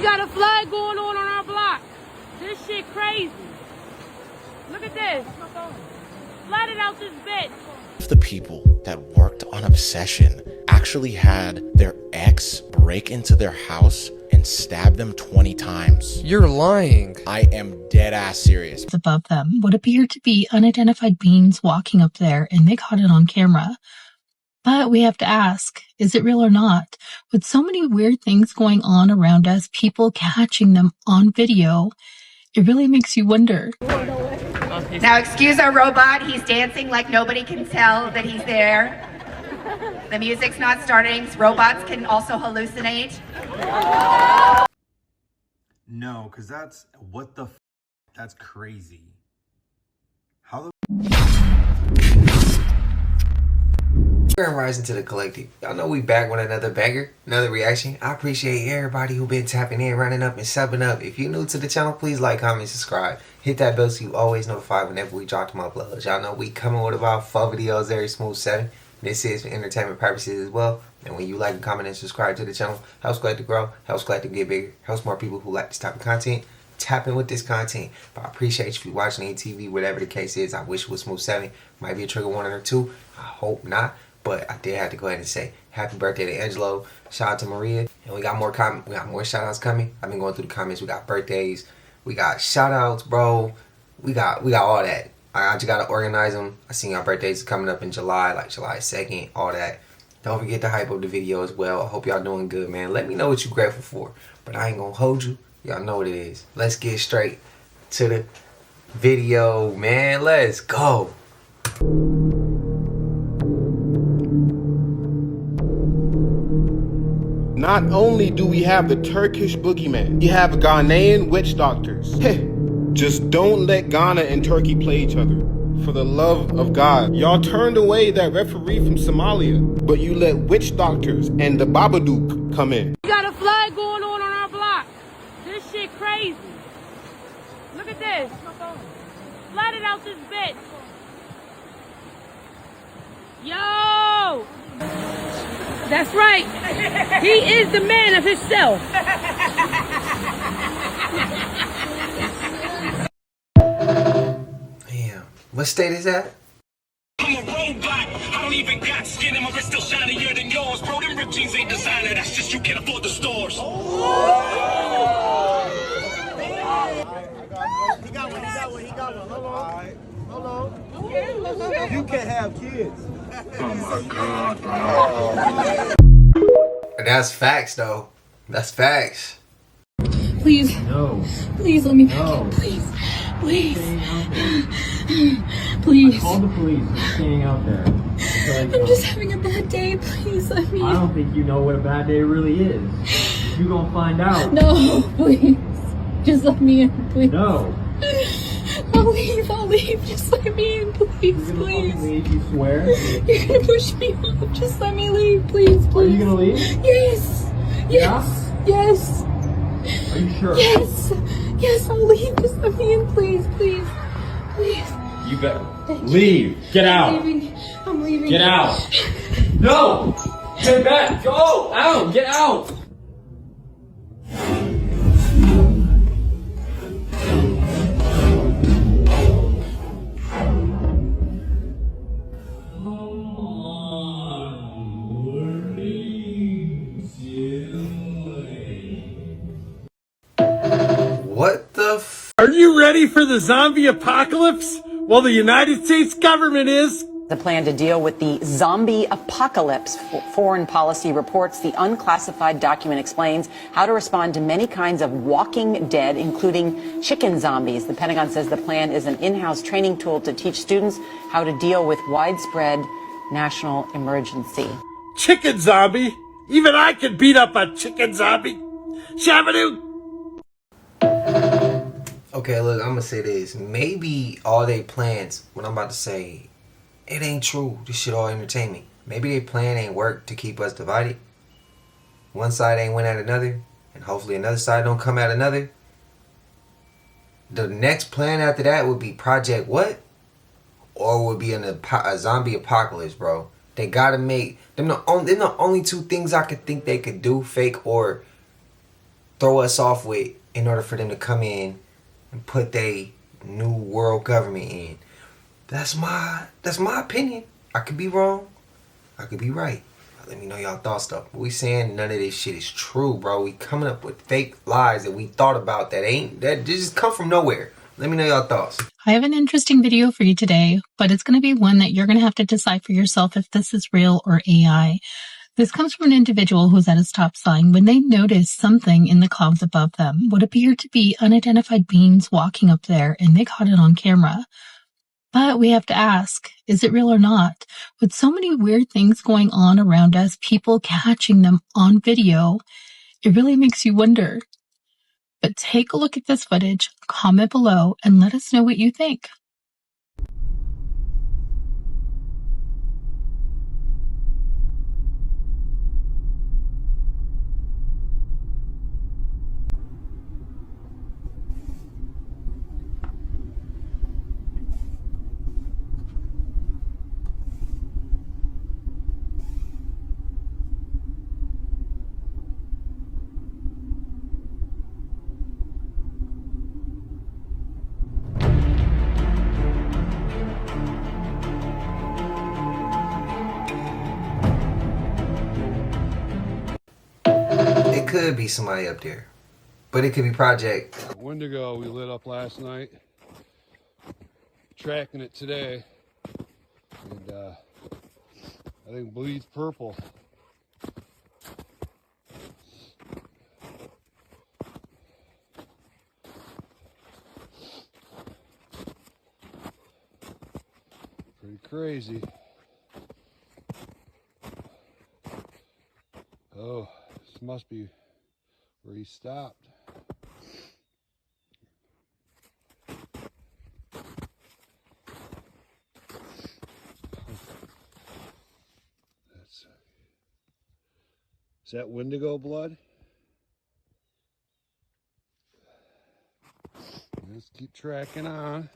We got a flood going on our block. This shit crazy. Look at this. Flooded out this bitch. The people that worked on Obsession actually had their ex break into their house and stab them 20 times. You're lying. I am dead ass serious. Above them what appeared to be unidentified beings walking up there, and they caught it on camera. But we have to ask, is it real or not? With so many weird things going on around us, people catching them on video, it really makes you wonder. Now excuse our robot, he's dancing like nobody can tell that he's there. The music's not starting, robots can also hallucinate. No, because that's, what the f, that's crazy. How the Grand Rising to the collective. Y'all know we back with another banger, another reaction. I appreciate everybody who been tapping in, running up and subbing up. If you're new to the channel, please like, comment, subscribe. Hit that bell so you always notified whenever we drop them uploads. Y'all know we coming with about 4 videos every smooth setting. This is for entertainment purposes as well. And when you like, comment, and subscribe to the channel, helps Glad to grow, helps Glad to get bigger, helps more people who like this type of content tap in with this content. But I appreciate you if you're watching ATV, whatever the case is. I wish it was smooth sailing. Might be a trigger warning or two. I hope not. But I did have to go ahead and say happy birthday to Angelo. Shout out to Maria. And we got more shout outs coming. I've been going through the comments. We got birthdays. We got shout outs, bro. We got all that. I just gotta organize them. I seen y'all birthdays coming up in July, like July 2nd, all that. Don't forget to hype up the video as well. I hope y'all doing good, man. Let me know what you grateful for. But I ain't gonna hold you. Y'all know what it is. Let's get straight to the video, man. Let's go. Not only do we have the Turkish boogeyman, we have Ghanaian witch doctors. Heh, just don't let Ghana and Turkey play each other. For the love of God. Y'all turned away that referee from Somalia, but you let witch doctors and the Babadook come in. We got a flood going on our block. This shit crazy. Look at this. Flooded out this bitch. Yo! That's right. He is the man of himself. Damn. What state is that? I'm a robot. I don't even got skin and my wrist still shinier than yours. Bro, them ripped jeans ain't designer. That's just you can't afford the stores. He got one. Hold on. Hold on. You can't have kids. Oh my God, bro. That's facts, though. That's facts. Please. No. Please let me back No. in. Please. Please. Please. Call the police. They're staying out there. I'm just having a bad day. Please let me. I don't think you know what a bad day really is. You're gonna find out. No, please. Just let me in, please. No. I'll leave. Just let me in, please, You're gonna please. fucking leave, you swear? You're gonna push me off. Just let me leave, please, please. Are you gonna leave? Yes. Yes. Yes. Are you sure? Yes. Yes, I'll leave. Just let me in, please, please. Please. You better leave. Get out. I'm leaving. Get out. No. Get back. Go out. Get out. What the f? Are you ready for the zombie apocalypse? Well, the United States government is. The plan to deal with the zombie apocalypse. Foreign Policy reports the unclassified document explains how to respond to many kinds of walking dead, including chicken zombies. The Pentagon says the plan is an in-house training tool to teach students how to deal with widespread national emergency. Chicken zombie? Even I could beat up a chicken zombie. Shabadoo! Okay, look, I'm gonna say this. Maybe all they plans, what I'm about to say, it ain't true. This shit all entertainment. Maybe they plan ain't work to keep us divided. One side ain't win at another, and hopefully another side don't come at another. The next plan after that would be Project what? Or would be a zombie apocalypse, bro. They gotta make them the only two things I could think they could do, fake or throw us off with in order for them to come in and put their new world government in. That's my opinion. I could be wrong. I could be right. Let me know y'all thoughts though. We saying none of this shit is true, bro. We coming up with fake lies that we thought about that just come from nowhere. Let me know y'all thoughts. I have an interesting video for you today, but it's going to be one that you're going to have to decide for yourself if this is real or AI. This comes from an individual who's at a stop sign when they noticed something in the clouds above them, what appeared to be unidentified beings walking up there, and they caught it on camera. But we have to ask, is it real or not? With so many weird things going on around us, people catching them on video, it really makes you wonder. But take a look at this footage, comment below, and let us know what you think. It could be somebody up there, but it could be Project Wendigo we lit up last night, tracking it today, and I think bleeds purple. Pretty crazy. Oh, this must be where he stopped. Is that Wendigo blood? Let's keep tracking on.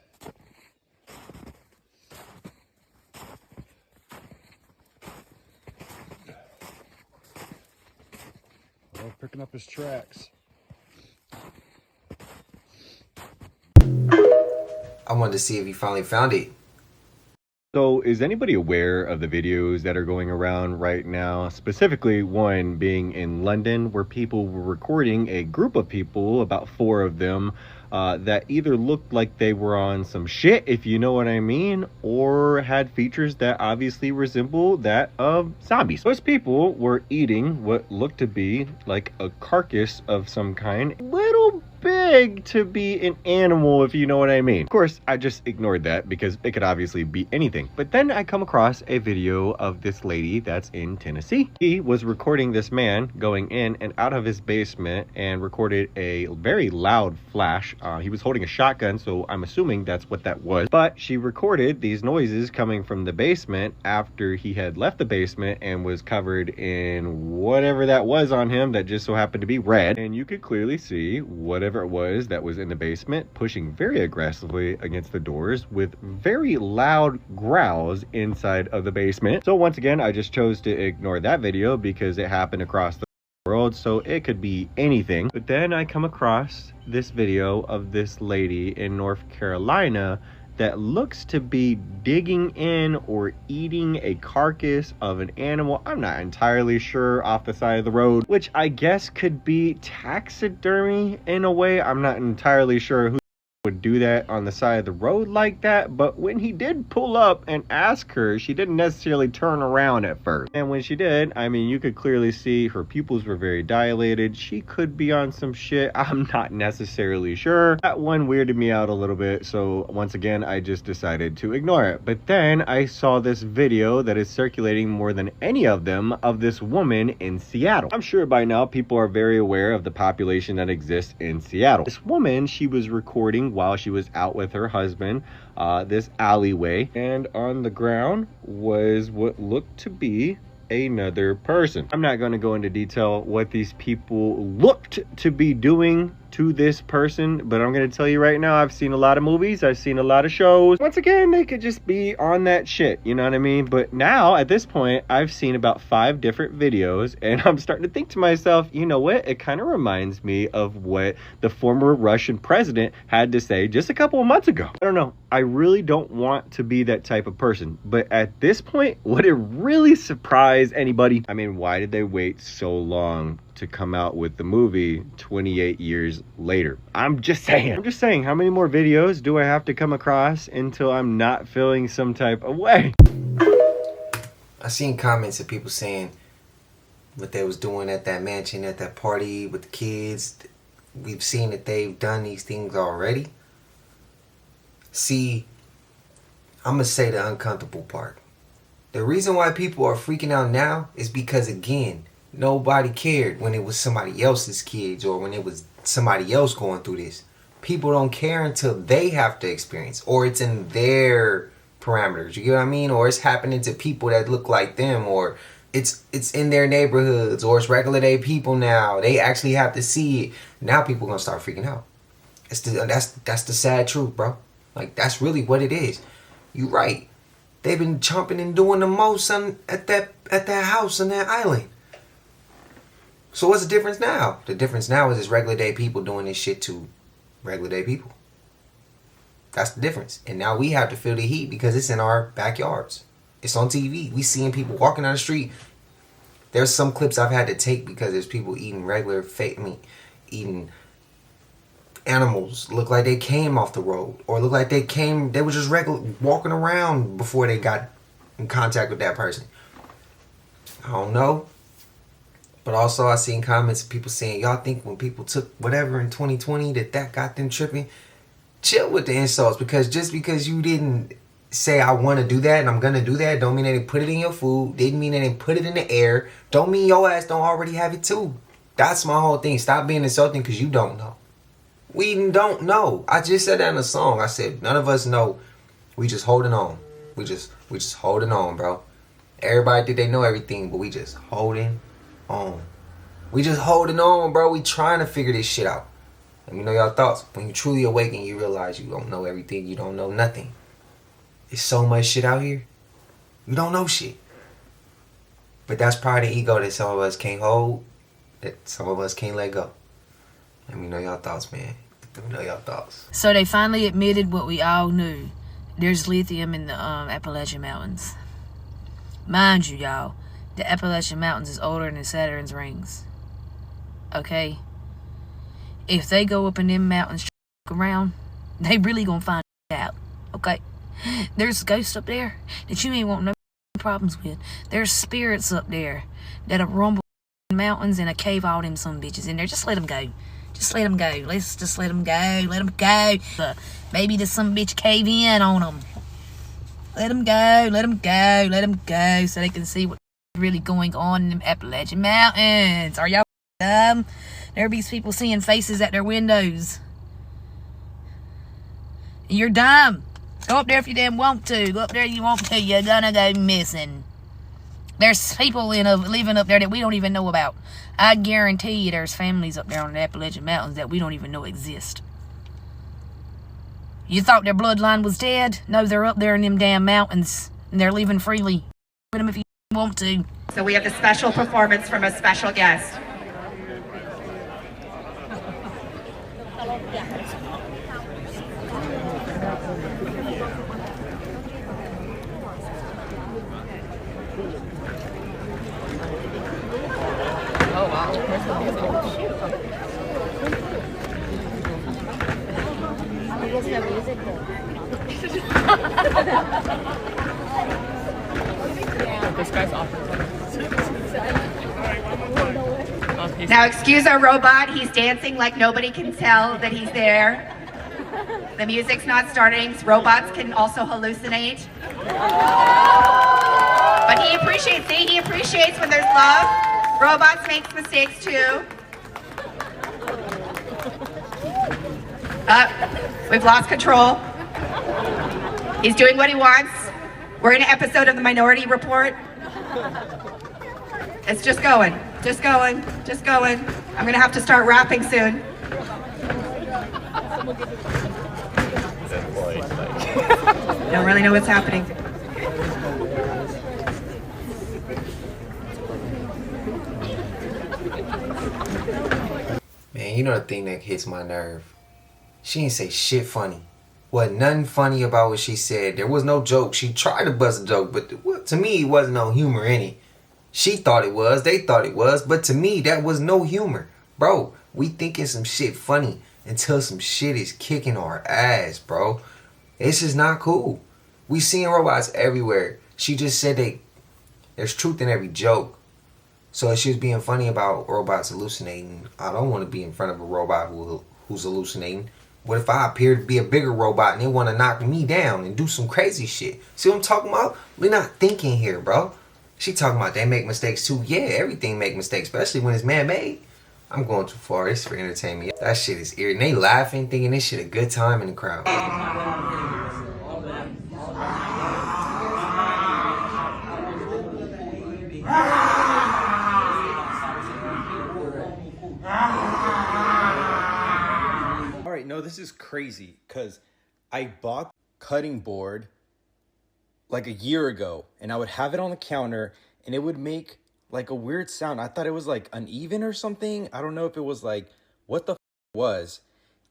Oh, picking up his tracks. I wanted to see if he finally found it. So is anybody aware of the videos that are going around right now? Specifically one being in London, where people were recording a group of people, about 4 of them, that either looked like they were on some shit, if you know what I mean, or had features that obviously resemble that of zombies. Those people were eating what looked to be like a carcass of some kind, little big to be an animal, if you know what I mean. Of course, I just ignored that because it could obviously be anything. But then I come across a video of this lady that's in Tennessee. He was recording this man going in and out of his basement and recorded a very loud flash. He was holding a shotgun, so I'm assuming that's what that was. But she recorded these noises coming from the basement after he had left the basement and was covered in whatever that was on him that just so happened to be red. And you could clearly see whatever it was that was in the basement pushing very aggressively against the doors with very loud growls inside of the basement. So once again, I just chose to ignore that video because it happened across the world, so it could be anything. But then I come across this video of this lady in North Carolina that looks to be digging in or eating a carcass of an animal. I'm not entirely sure, off the side of the road, which I guess could be taxidermy in a way. I'm not entirely sure who would do that on the side of the road like that, but when he did pull up and ask her, she didn't necessarily turn around at first. And when she did, I mean, you could clearly see her pupils were very dilated. She could be on some shit. I'm not necessarily sure. That one weirded me out a little bit, so once again, I just decided to ignore it. But then I saw this video that is circulating more than any of them of this woman in Seattle. I'm sure by now people are very aware of the population that exists in Seattle. This woman, she was recording while she was out with her husband, this alleyway, and on the ground was what looked to be another person. I'm not going to go into detail what these people looked to be doing to this person, but I'm gonna tell you right now, I've seen a lot of movies, I've seen a lot of shows. Once again, they could just be on that shit, you know what I mean? But now, at this point, I've seen about 5 different videos, and I'm starting to think to myself, you know what? It kind of reminds me of what the former Russian president had to say just a couple of months ago. I don't know. I really don't want to be that type of person, but at this point, would it really surprise anybody? I mean, why did they wait so long to come out with the movie 28 years later? I'm just saying, how many more videos do I have to come across until I'm not feeling some type of way? I seen comments of people saying what they was doing at that mansion, at that party with the kids. We've seen that they've done these things already. See, I'm gonna say the uncomfortable part. The reason why people are freaking out now is because, again, nobody cared when it was somebody else's kids or when it was somebody else going through this. People don't care until they have to experience, or it's in their parameters, you get what I mean? Or it's happening to people that look like them, or it's in their neighborhoods, or it's regular day people now. They actually have to see it. Now people gonna start freaking out. That's the sad truth, bro. Like, that's really what it is. You right. They've been jumping and doing the most at that house on that island. So what's the difference now? The difference now is it's regular day people doing this shit to regular day people. That's the difference. And now we have to feel the heat because it's in our backyards. It's on TV. We seeing people walking down the street. There's some clips I've had to take because there's people eating eating animals look like they came off the road, or look like they were just regular walking around before they got in contact with that person. I don't know. But also I seen comments of people saying, y'all think when people took whatever in 2020 that got them tripping? Chill with the insults, because just because you didn't say I want to do that and I'm gonna do that don't mean they didn't put it in your food, didn't mean they didn't put it in the air, don't mean your ass don't already have it too. That's my whole thing. Stop being insulting because you don't know. We don't know. I just said that in a song. I said none of us know. We just holding on. We just holding on, bro. Everybody think they know everything, but we just holding on. We just holding on, bro. We trying to figure this shit out. Let me know y'all thoughts. When you truly awaken, you realize you don't know everything. You don't know nothing. There's so much shit out here. You don't know shit. But that's probably the ego that some of us can't hold, that some of us can't let go. Let me know y'all thoughts, man. Let me know y'all thoughts. So they finally admitted what we all knew. There's lithium in the Appalachian Mountains. Mind you, y'all, the Appalachian Mountains is older than Saturn's rings. Okay? If they go up in them mountains around, they really gonna find out. Okay? There's ghosts up there that you ain't want no problems with. There's spirits up there that'll rumble in mountains and a cave all them some bitches in there. Just let them go. Just let them go. Let's just let them go. Let them go. Maybe there's some bitch cave in on them. Let them go. Let them go. Let them go so they can see what's really going on in them Appalachian Mountains. Are y'all dumb? There be people seeing faces at their windows. And you're dumb. Go up there if you damn want to. Go up there if you want to. You're gonna go missing. There's people living up there that we don't even know about. I guarantee you there's families up there on the Appalachian Mountains that we don't even know exist. You thought their bloodline was dead? No, they're up there in them damn mountains. And they're living freely. With them if you want to. So we have a special performance from a special guest. Oh wow, there's no music. I guess no music This guy's offering. Now excuse our robot, he's dancing like nobody can tell that he's there. The music's not starting, robots can also hallucinate. But he appreciates when there's love. Robots make mistakes too. We've lost control. He's doing what he wants. We're in an episode of the Minority Report. It's just going, just going, just going. I'm gonna have to start rapping soon. Don't really know what's happening. Man, you know the thing that hits my nerve? She ain't say shit funny. Wasn't nothing funny about what she said. There was no joke. She tried to bust a joke, but to me, it wasn't no humor in it. She thought it was. They thought it was. But to me, that was no humor. Bro, we thinking some shit funny until some shit is kicking our ass, bro. This is not cool. We seeing robots everywhere. She just said there's truth in every joke. So if she was being funny about robots hallucinating, I don't want to be in front of a robot who's hallucinating. What if I appear to be a bigger robot and they want to knock me down and do some crazy shit? See what I'm talking about? We're not thinking here, bro. She talking about they make mistakes too. Yeah, everything make mistakes, especially when it's man-made. I'm going too far. It's for entertainment. That shit is irritating. They laughing, thinking this shit a good time in the crowd. Alright, no, this is crazy because I bought cutting board like a year ago and I would have it on the counter and it would make like a weird sound. I thought it was like uneven or something. I don't know if it was like what the was.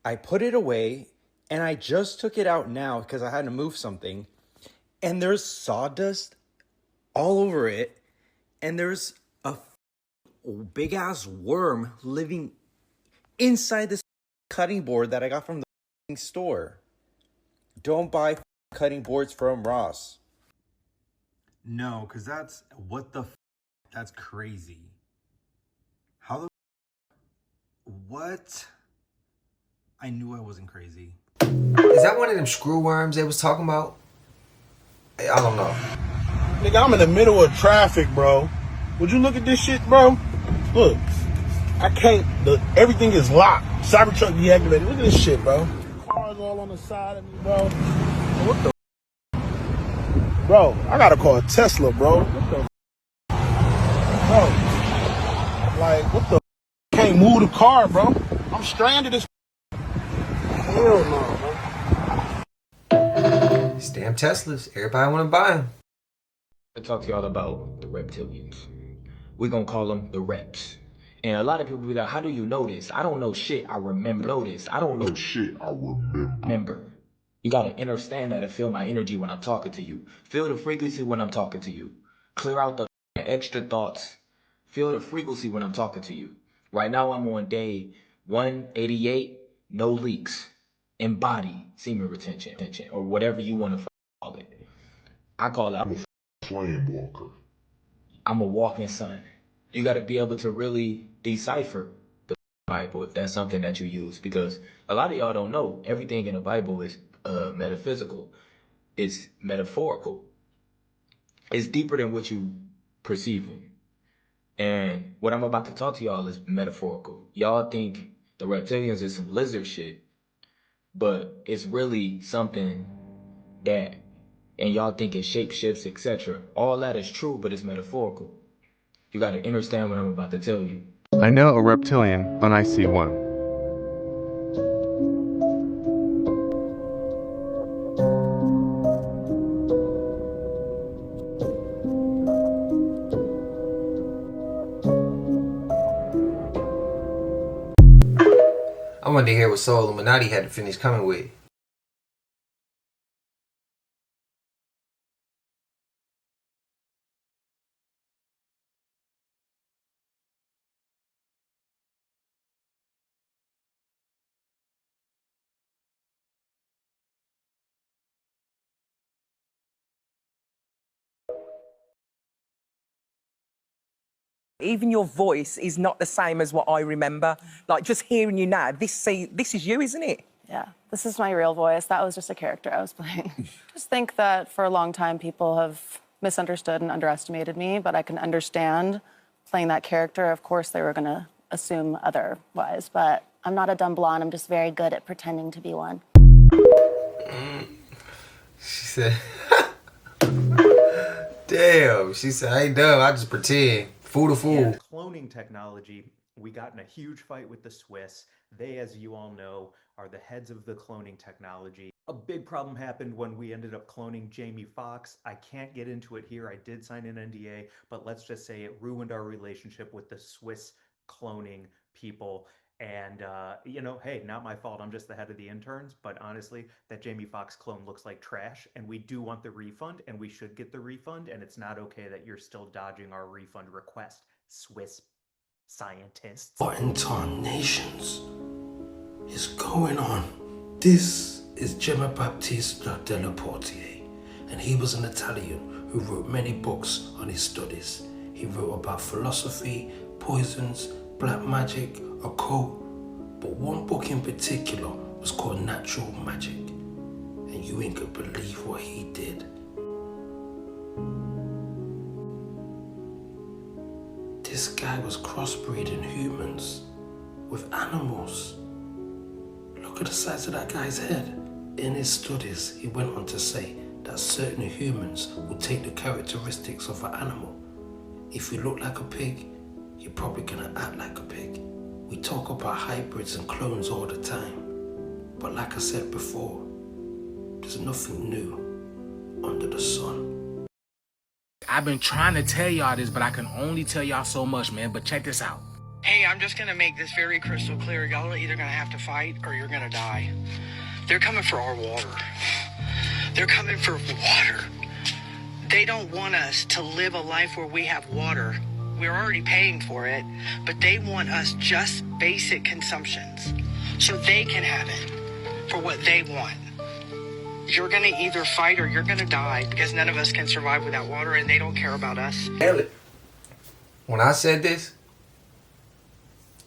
I put it away and I just took it out now because I had to move something and there's sawdust all over it and there's a big ass worm living inside this cutting board that I got from the store. Don't buy cutting boards from Ross. No, because that's that's crazy. How the what? I knew I wasn't crazy. Is that one of them screw worms they was talking about? I don't know. Nigga, I'm in the middle of traffic, bro. Would you look at this shit, bro? Look, I can't. Everything is locked. Cybertruck deactivated. Look at this shit, bro. Cars all on the side of me, bro. What the? Bro, I gotta call Tesla, bro. What the? Bro, like, what the? Can't move the car, bro. I'm stranded as. Hell no, bro. These damn Teslas. Everybody want to buy them. To talk to y'all about the reptilians. We're gonna call them the reps. And a lot of people be like, how do you know this? I don't know shit, I remember. Know this. I don't know shit, I remember. You gotta understand that and feel my energy when I'm talking to you. Feel the frequency when I'm talking to you. Clear out the extra thoughts. Feel the frequency when I'm talking to you. Right now I'm on day 188, no leaks. Embody semen retention, or whatever you want to call it. I call it, I'm a flame walker. I'm a walking sun. You got to be able to really decipher the Bible if that's something that you use, because a lot of y'all don't know everything in the Bible is metaphysical. It's metaphorical. It's deeper than what you perceiving. And what I'm about to talk to y'all is metaphorical. Y'all think the reptilians is some lizard shit, but it's really something that, and y'all think it shape shifts, etc. All that is true, but it's metaphorical. You got to understand what I'm about to tell you. I know a reptilian when I see one. I wanted to hear what Soul Illuminati had to finish coming with. Even your voice is not the same as what I remember. Like, just hearing you now, this is you, isn't it? Yeah, this is my real voice. That was just a character I was playing. Just think that for a long time, people have misunderstood and underestimated me, but I can understand playing that character. Of course, they were going to assume otherwise, but I'm not a dumb blonde. I'm just very good at pretending to be one. She said, damn. She said, I ain't dumb. I just pretend. Fool to fool. Cloning technology, we got in a huge fight with the Swiss. They, as you all know, are the heads of the cloning technology. A big problem happened when we ended up cloning Jamie Foxx. I can't get into it here. I did sign an NDA, but let's just say it ruined our relationship with the Swiss cloning people. And, you know, hey, not my fault. I'm just the head of the interns. But honestly, that Jamie Foxx clone looks like trash. And we do want the refund, and we should get the refund. And it's not okay that you're still dodging our refund request, Swiss scientists. What in tarnations is going on? This is Gemma Baptista della Portier, and he was an Italian who wrote many books on his studies. He wrote about philosophy, poisons, black magic, occult, but one book in particular was called Natural Magic, and you ain't gonna believe what he did. This guy was crossbreeding humans with animals. Look at the size of that guy's head. In his studies, he went on to say that certain humans will take the characteristics of an animal. If you look like a pig, you're probably gonna act like a pig. We talk about hybrids and clones all the time, but like I said before, there's nothing new under the sun. I've been trying to tell y'all this, but I can only tell y'all so much, man. But check this out. Hey, I'm just gonna make this very crystal clear. Y'all are either gonna have to fight or you're gonna die. They're coming for our water. They're coming for water. They don't want us to live a life where we have water. We're already paying for it, but they want us just basic consumptions so they can have it for what they want. You're gonna either fight or you're gonna die because none of us can survive without water and they don't care about us. When I said this,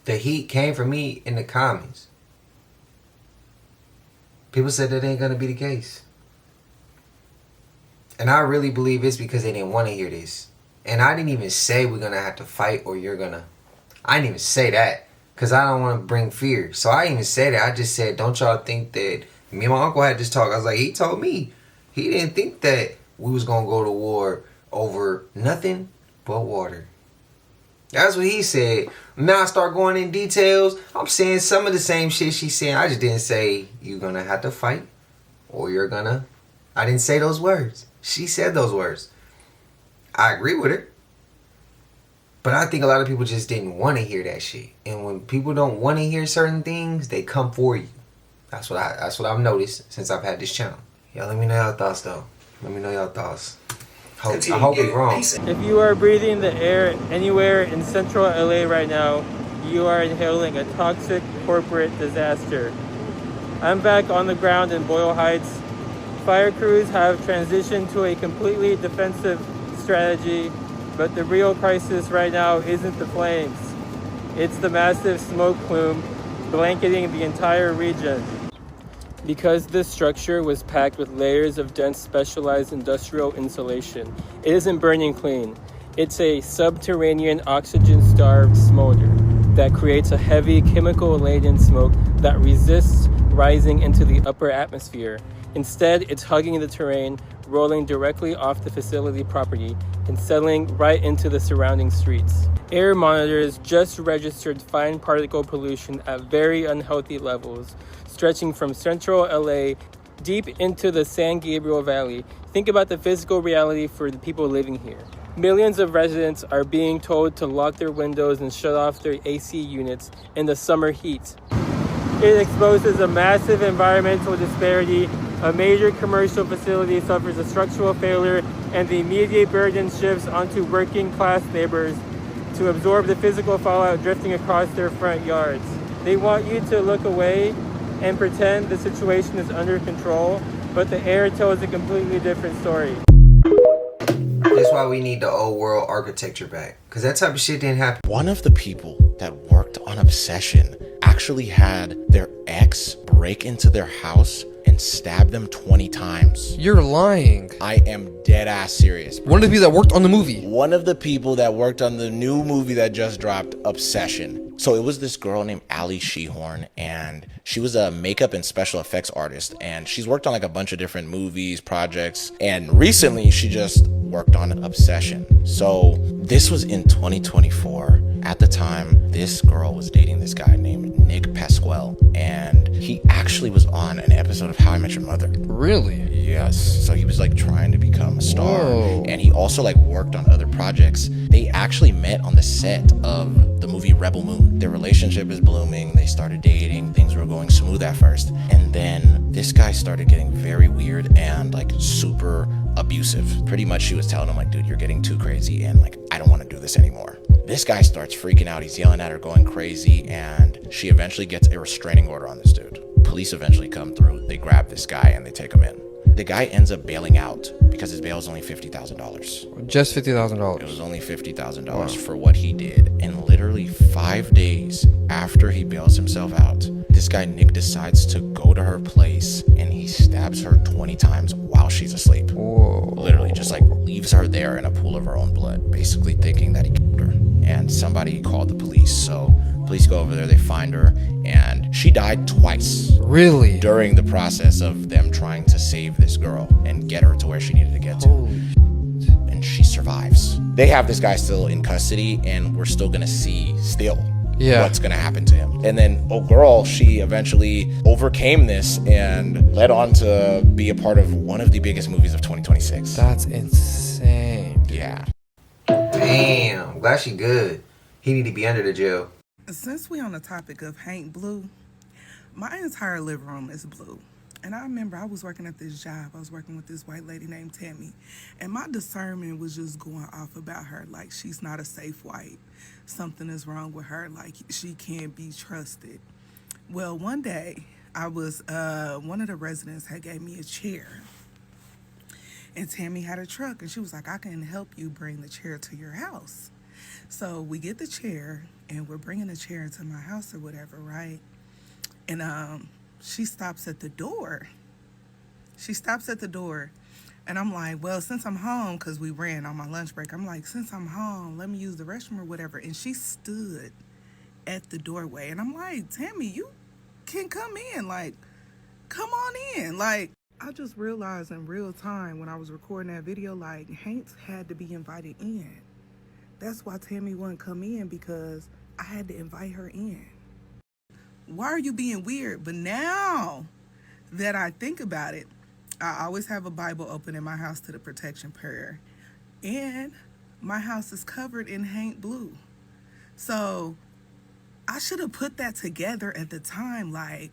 the heat came from me in the comments. People said that ain't gonna be the case. And I really believe it's because they didn't want to hear this. And I didn't even say we're gonna have to fight or you're gonna. I didn't even say that because I don't want to bring fear. So I didn't even say that. I just said, don't y'all think that. Me and my uncle had this talk. I was like, he told me he didn't think that we was gonna go to war over nothing but water. That's what he said. Now I start going in details. I'm saying some of the same shit she's saying. I just didn't say you're gonna have to fight or you're gonna. I didn't say those words. She said those words. I agree with her. But I think a lot of people just didn't want to hear that shit. And when people don't want to hear certain things, they come for you. That's what I've noticed since I've had this channel. Y'all let me know your thoughts though. Let me know your thoughts. I hope it's wrong. If you are breathing the air anywhere in central LA right now, you are inhaling a toxic corporate disaster. I'm back on the ground in Boyle Heights. Fire crews have transitioned to a completely defensive strategy, but the real crisis right now isn't the flames. It's the massive smoke plume blanketing the entire region. Because this structure was packed with layers of dense specialized industrial insulation, it isn't burning clean. It's a subterranean oxygen-starved smolder that creates a heavy chemical-laden smoke that resists rising into the upper atmosphere. Instead, it's hugging the terrain, rolling directly off the facility property and settling right into the surrounding streets. Air monitors just registered fine particle pollution at very unhealthy levels, stretching from central LA deep into the San Gabriel Valley. Think about the physical reality for the people living here. Millions of residents are being told to lock their windows and shut off their AC units in the summer heat. It exposes a massive environmental disparity. A major commercial facility suffers a structural failure, and the immediate burden shifts onto working class neighbors to absorb the physical fallout drifting across their front yards. They want you to look away and pretend the situation is under control, but the air tells a completely different story. That's why we need the old world architecture back, because that type of shit didn't happen. One of the people that worked on Obsession actually had their ex break into their house and stab them 20 times. You're lying. I am dead ass serious. One of the people that worked on the movie. One of the people that worked on the new movie that just dropped, Obsession, So it was this girl named Ali Shehorn, and she was a makeup and special effects artist, and she's worked on like a bunch of different movies, projects, and recently she just worked on Obsession. So this was in 2024. At the time, this girl was dating this guy named Nick Pasquale, and he actually was on an episode of How I Met Your Mother. Really? Yes. So he was like trying to become a star. Whoa. And he also like worked on other projects. They actually met on the set of the movie Rebel Moon. Their relationship is blooming. They started dating. Things were going smooth at first. And then this guy started getting very weird and like super abusive. Pretty much she was telling him like, dude, you're getting too crazy and like, I don't want to do this anymore. This guy starts freaking out. He's yelling at her, going crazy, and she eventually gets a restraining order on this dude. Police eventually come through. They grab this guy and they take him in. The guy ends up bailing out because his bail is only $50,000. Just $50,000. It was only $50,000 for what he did. And literally 5 days after he bails himself out, this guy Nick decides to go to her place and he stabs her 20 times while she's asleep. Whoa. Literally just like leaves her there in a pool of her own blood, basically thinking that he killed her. And somebody called the police. So police go over there, they find her, and she died twice. Really? During the process of them trying to save this girl and get her to where she needed to get to. And she survives. They have this guy still in custody, and we're still gonna see what's gonna happen to him. And then girl, she eventually overcame this and led on to be a part of one of the biggest movies of 2026. That's insane. Yeah. Damn, glad she good. He need to be under the jail. Since we on the topic of Hank Blue, my entire living room is blue. And I remember I was working at this job. I was working with this white lady named Tammy. And my discernment was just going off about her. Like, she's not a safe white. Something is wrong with her. Like, she can't be trusted. Well, one day, I was, one of the residents had gave me a chair. And Tammy had a truck. And she was like, I can help you bring the chair to your house. So we get the chair, and we're bringing the chair into my house or whatever, right? And she stops at the door. And I'm like, well, since I'm home, because we ran on my lunch break, I'm like, since I'm home, let me use the restroom or whatever. And she stood at the doorway. And I'm like, Tammy, you can come in. Like, come on in. Like, I just realized in real time when I was recording that video, like, Hank had to be invited in. That's why Tammy wouldn't come in, because I had to invite her in. Why are you being weird? But now that I think about it, I always have a Bible open in my house to the protection prayer. And my house is covered in Hank Blue. So I should have put that together at the time, like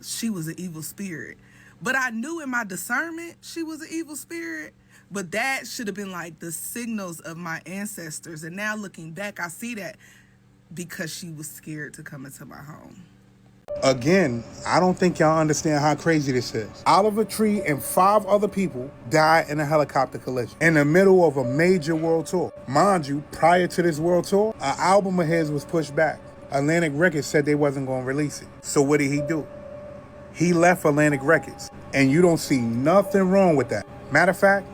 she was an evil spirit. But I knew in my discernment she was an evil spirit. But that should have been like the signals of my ancestors. And now looking back, I see that because she was scared to come into my home. Again, I don't think y'all understand how crazy this is. Oliver Tree and 5 other people died in a helicopter collision in the middle of a major world tour. Mind you, prior to this world tour, an album of his was pushed back. Atlantic Records said they wasn't going to release it. So what did he do? He left Atlantic Records. And you don't see nothing wrong with that. Matter of fact,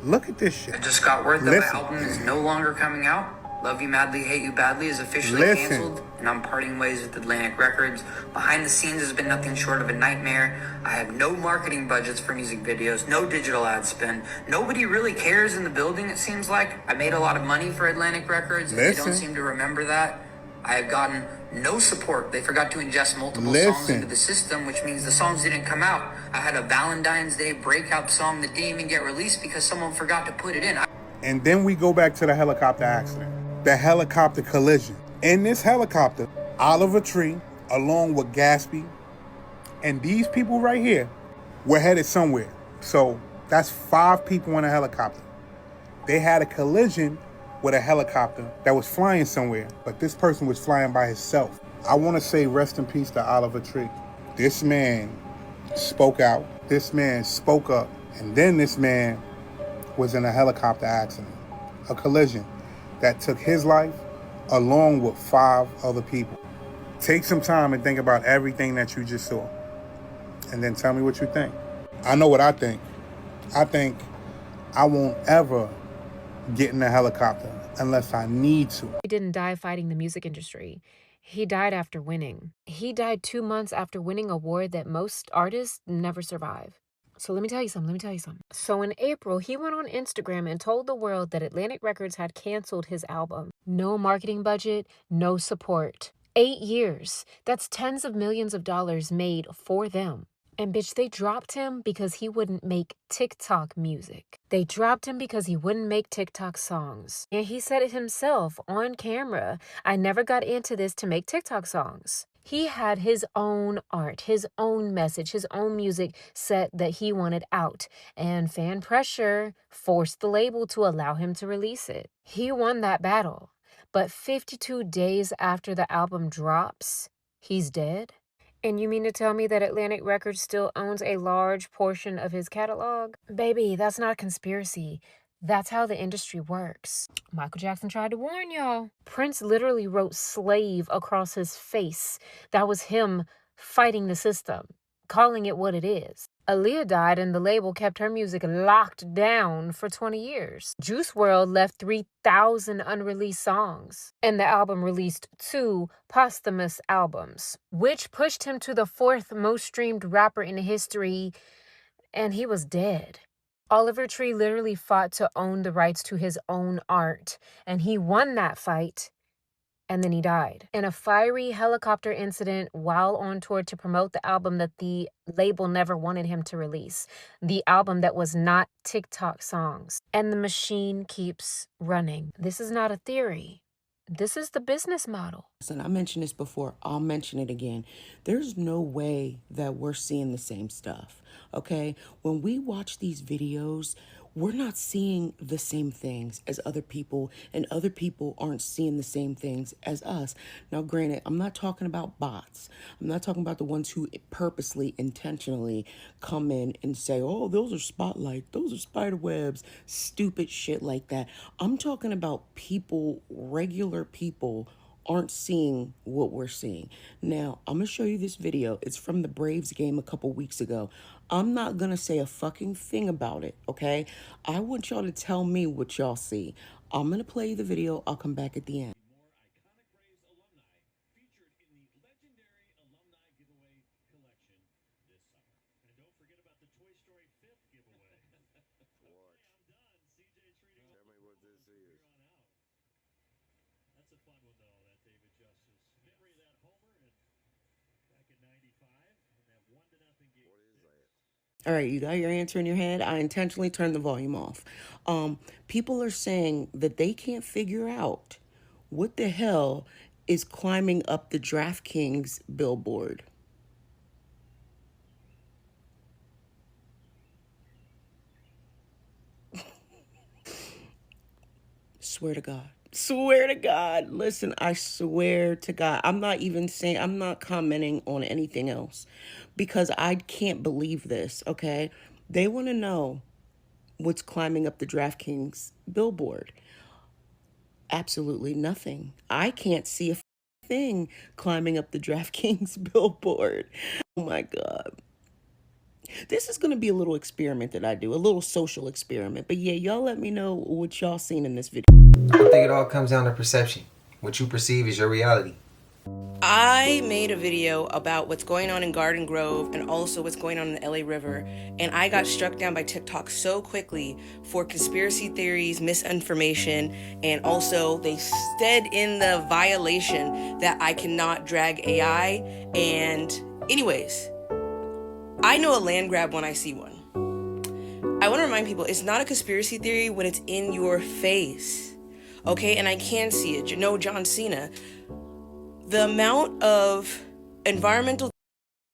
look at this shit. I just got word that my album is no longer coming out. Love You Madly, Hate You Badly is officially canceled, and I'm parting ways with Atlantic Records. Behind the scenes has been nothing short of a nightmare. I have no marketing budgets for music videos, no digital ad spend. Nobody really cares in the building, it seems like. I made a lot of money for Atlantic Records, and they don't seem to remember that. I have gotten no support. They forgot to ingest multiple songs into the system, which means the songs didn't come out. I had a Valentine's Day breakout song that didn't even get released because someone forgot to put it in. And then we go back to the helicopter accident, the helicopter collision. In this helicopter, Oliver Tree, along with Gatsby, and these people right here were headed somewhere. So that's 5 people in a helicopter. They had a collision with a helicopter that was flying somewhere, but this person was flying by himself. I want to say rest in peace to Oliver Tree. This man spoke out. This man spoke up. And then this man was in a helicopter accident, a collision that took his life along with 5 other people. Take some time and think about everything that you just saw, and then tell me what you think. I know what I think. I think I won't ever get in a helicopter unless I need to. He didn't die fighting the music industry. He died after winning. He died 2 months after winning an award that most artists never survive. So let me tell you something. So in April, he went on Instagram and told the world that Atlantic Records had canceled his album. No marketing budget, no support. 8 years. That's tens of millions of dollars made for them. And bitch, they dropped him because he wouldn't make TikTok music. They dropped him because he wouldn't make TikTok songs. And he said it himself on camera. I never got into this to make TikTok songs. He had his own art, his own message, his own music set that he wanted out. And fan pressure forced the label to allow him to release it. He won that battle. But 52 days after the album drops, he's dead? And you mean to tell me that Atlantic Records still owns a large portion of his catalog? Baby, that's not a conspiracy. That's how the industry works. Michael Jackson tried to warn y'all. Prince literally wrote slave across his face. That was him fighting the system, calling it what it is. Aaliyah died and the label kept her music locked down for 20 years. Juice WRLD left 3,000 unreleased songs. And the album released 2 posthumous albums, which pushed him to the 4th most streamed rapper in history, and he was dead. Oliver Tree literally fought to own the rights to his own art, and he won that fight. And then he died in a fiery helicopter incident while on tour to promote the album that the label never wanted him to release. The album that was not TikTok songs. And the machine keeps running. This is not a theory. This is the business model. Listen, I mentioned this before. I'll mention it again. There's no way that we're seeing the same stuff, okay? When we watch these videos, we're not seeing the same things as other people, and other people aren't seeing the same things as us. Now, granted, I'm not talking about bots. I'm not talking about the ones who purposely, intentionally come in and say, oh, those are spotlight, those are spider webs, stupid shit like that. I'm talking about people, regular people, aren't seeing what we're seeing. Now, I'm going to show you this video. It's from the Braves game a couple weeks ago. I'm not going to say a fucking thing about it, okay? I want y'all to tell me what y'all see. I'm going to play the video. I'll come back at the end. All right, you got your answer in your head. I intentionally turned the volume off. People are saying that they can't figure out what the hell is climbing up the DraftKings billboard. Swear to God. Swear to God. Listen, I swear to God. I'm not commenting on anything else because I can't believe this, okay? They want to know what's climbing up the DraftKings billboard. Absolutely nothing. I can't see a thing climbing up the DraftKings billboard. Oh my God. This is going to be a little experiment that I do, a little social experiment. But yeah, y'all let me know what y'all seen in this video. I think it all comes down to perception. What you perceive is your reality. I made a video about what's going on in Garden Grove and also what's going on in the LA River, and I got struck down by TikTok so quickly for conspiracy theories, misinformation, and also they said in the violation that I cannot drag AI. And anyways, I know a land grab when I see one. I want to remind people, it's not a conspiracy theory when it's in your face, okay? And I can see it. You know, John Cena. The amount of environmental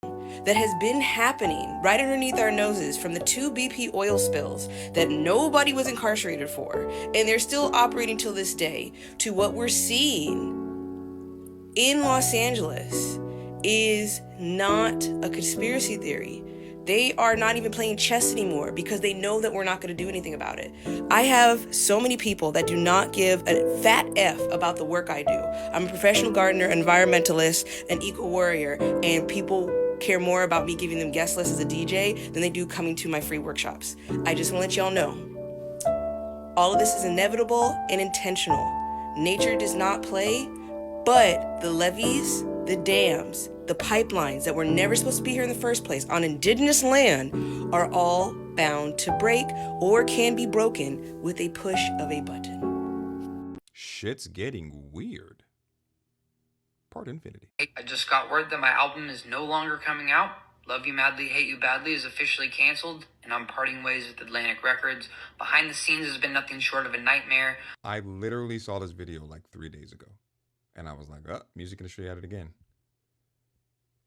that has been happening right underneath our noses from the 2 BP oil spills that nobody was incarcerated for, and they're still operating till this day, to what we're seeing in Los Angeles is not a conspiracy theory. They are not even playing chess anymore because they know that we're not going to do anything about it. I have so many people that do not give a fat F about the work I do. I'm a professional gardener, environmentalist, an eco-warrior, and people care more about me giving them guest lists as a DJ than they do coming to my free workshops. I just want to let y'all know, all of this is inevitable and intentional. Nature does not play But the levees, the dams, the pipelines that were never supposed to be here in the first place on indigenous land are all bound to break or can be broken with a push of a button. Shit's getting weird. Part infinity. I just got word that my album is no longer coming out. Love You Madly, Hate You Badly is officially canceled, and I'm parting ways with Atlantic Records. Behind the scenes has been nothing short of a nightmare. I literally saw this video like 3 days ago, and I was like, oh, music industry at it again.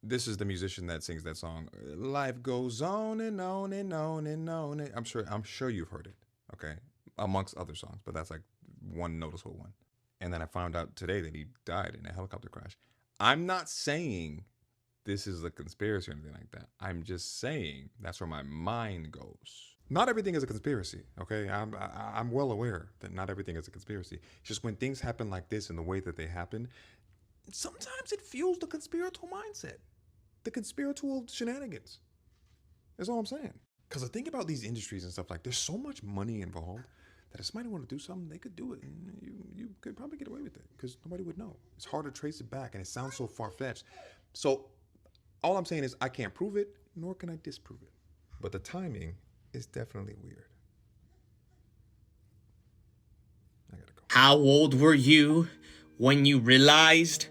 This is the musician that sings that song, Life Goes On and On and On and On. I'm sure you've heard it, okay? Amongst other songs, but that's like one noticeable one. And then I found out today that he died in a helicopter crash. I'm not saying this is a conspiracy or anything like that. I'm just saying that's where my mind goes. Not everything is a conspiracy, okay? I'm well aware that not everything is a conspiracy. It's just when things happen like this in the way that they happen, sometimes it fuels the conspiratorial mindset. The conspiratorial shenanigans. That's all I'm saying. Because I think about these industries and stuff like, there's so much money involved that if somebody wanted to do something, they could do it. And you could probably get away with it because nobody would know. It's hard to trace it back and it sounds so far-fetched. So all I'm saying is I can't prove it, nor can I disprove it. But the timing is definitely weird. I gotta go. How old were you when you realized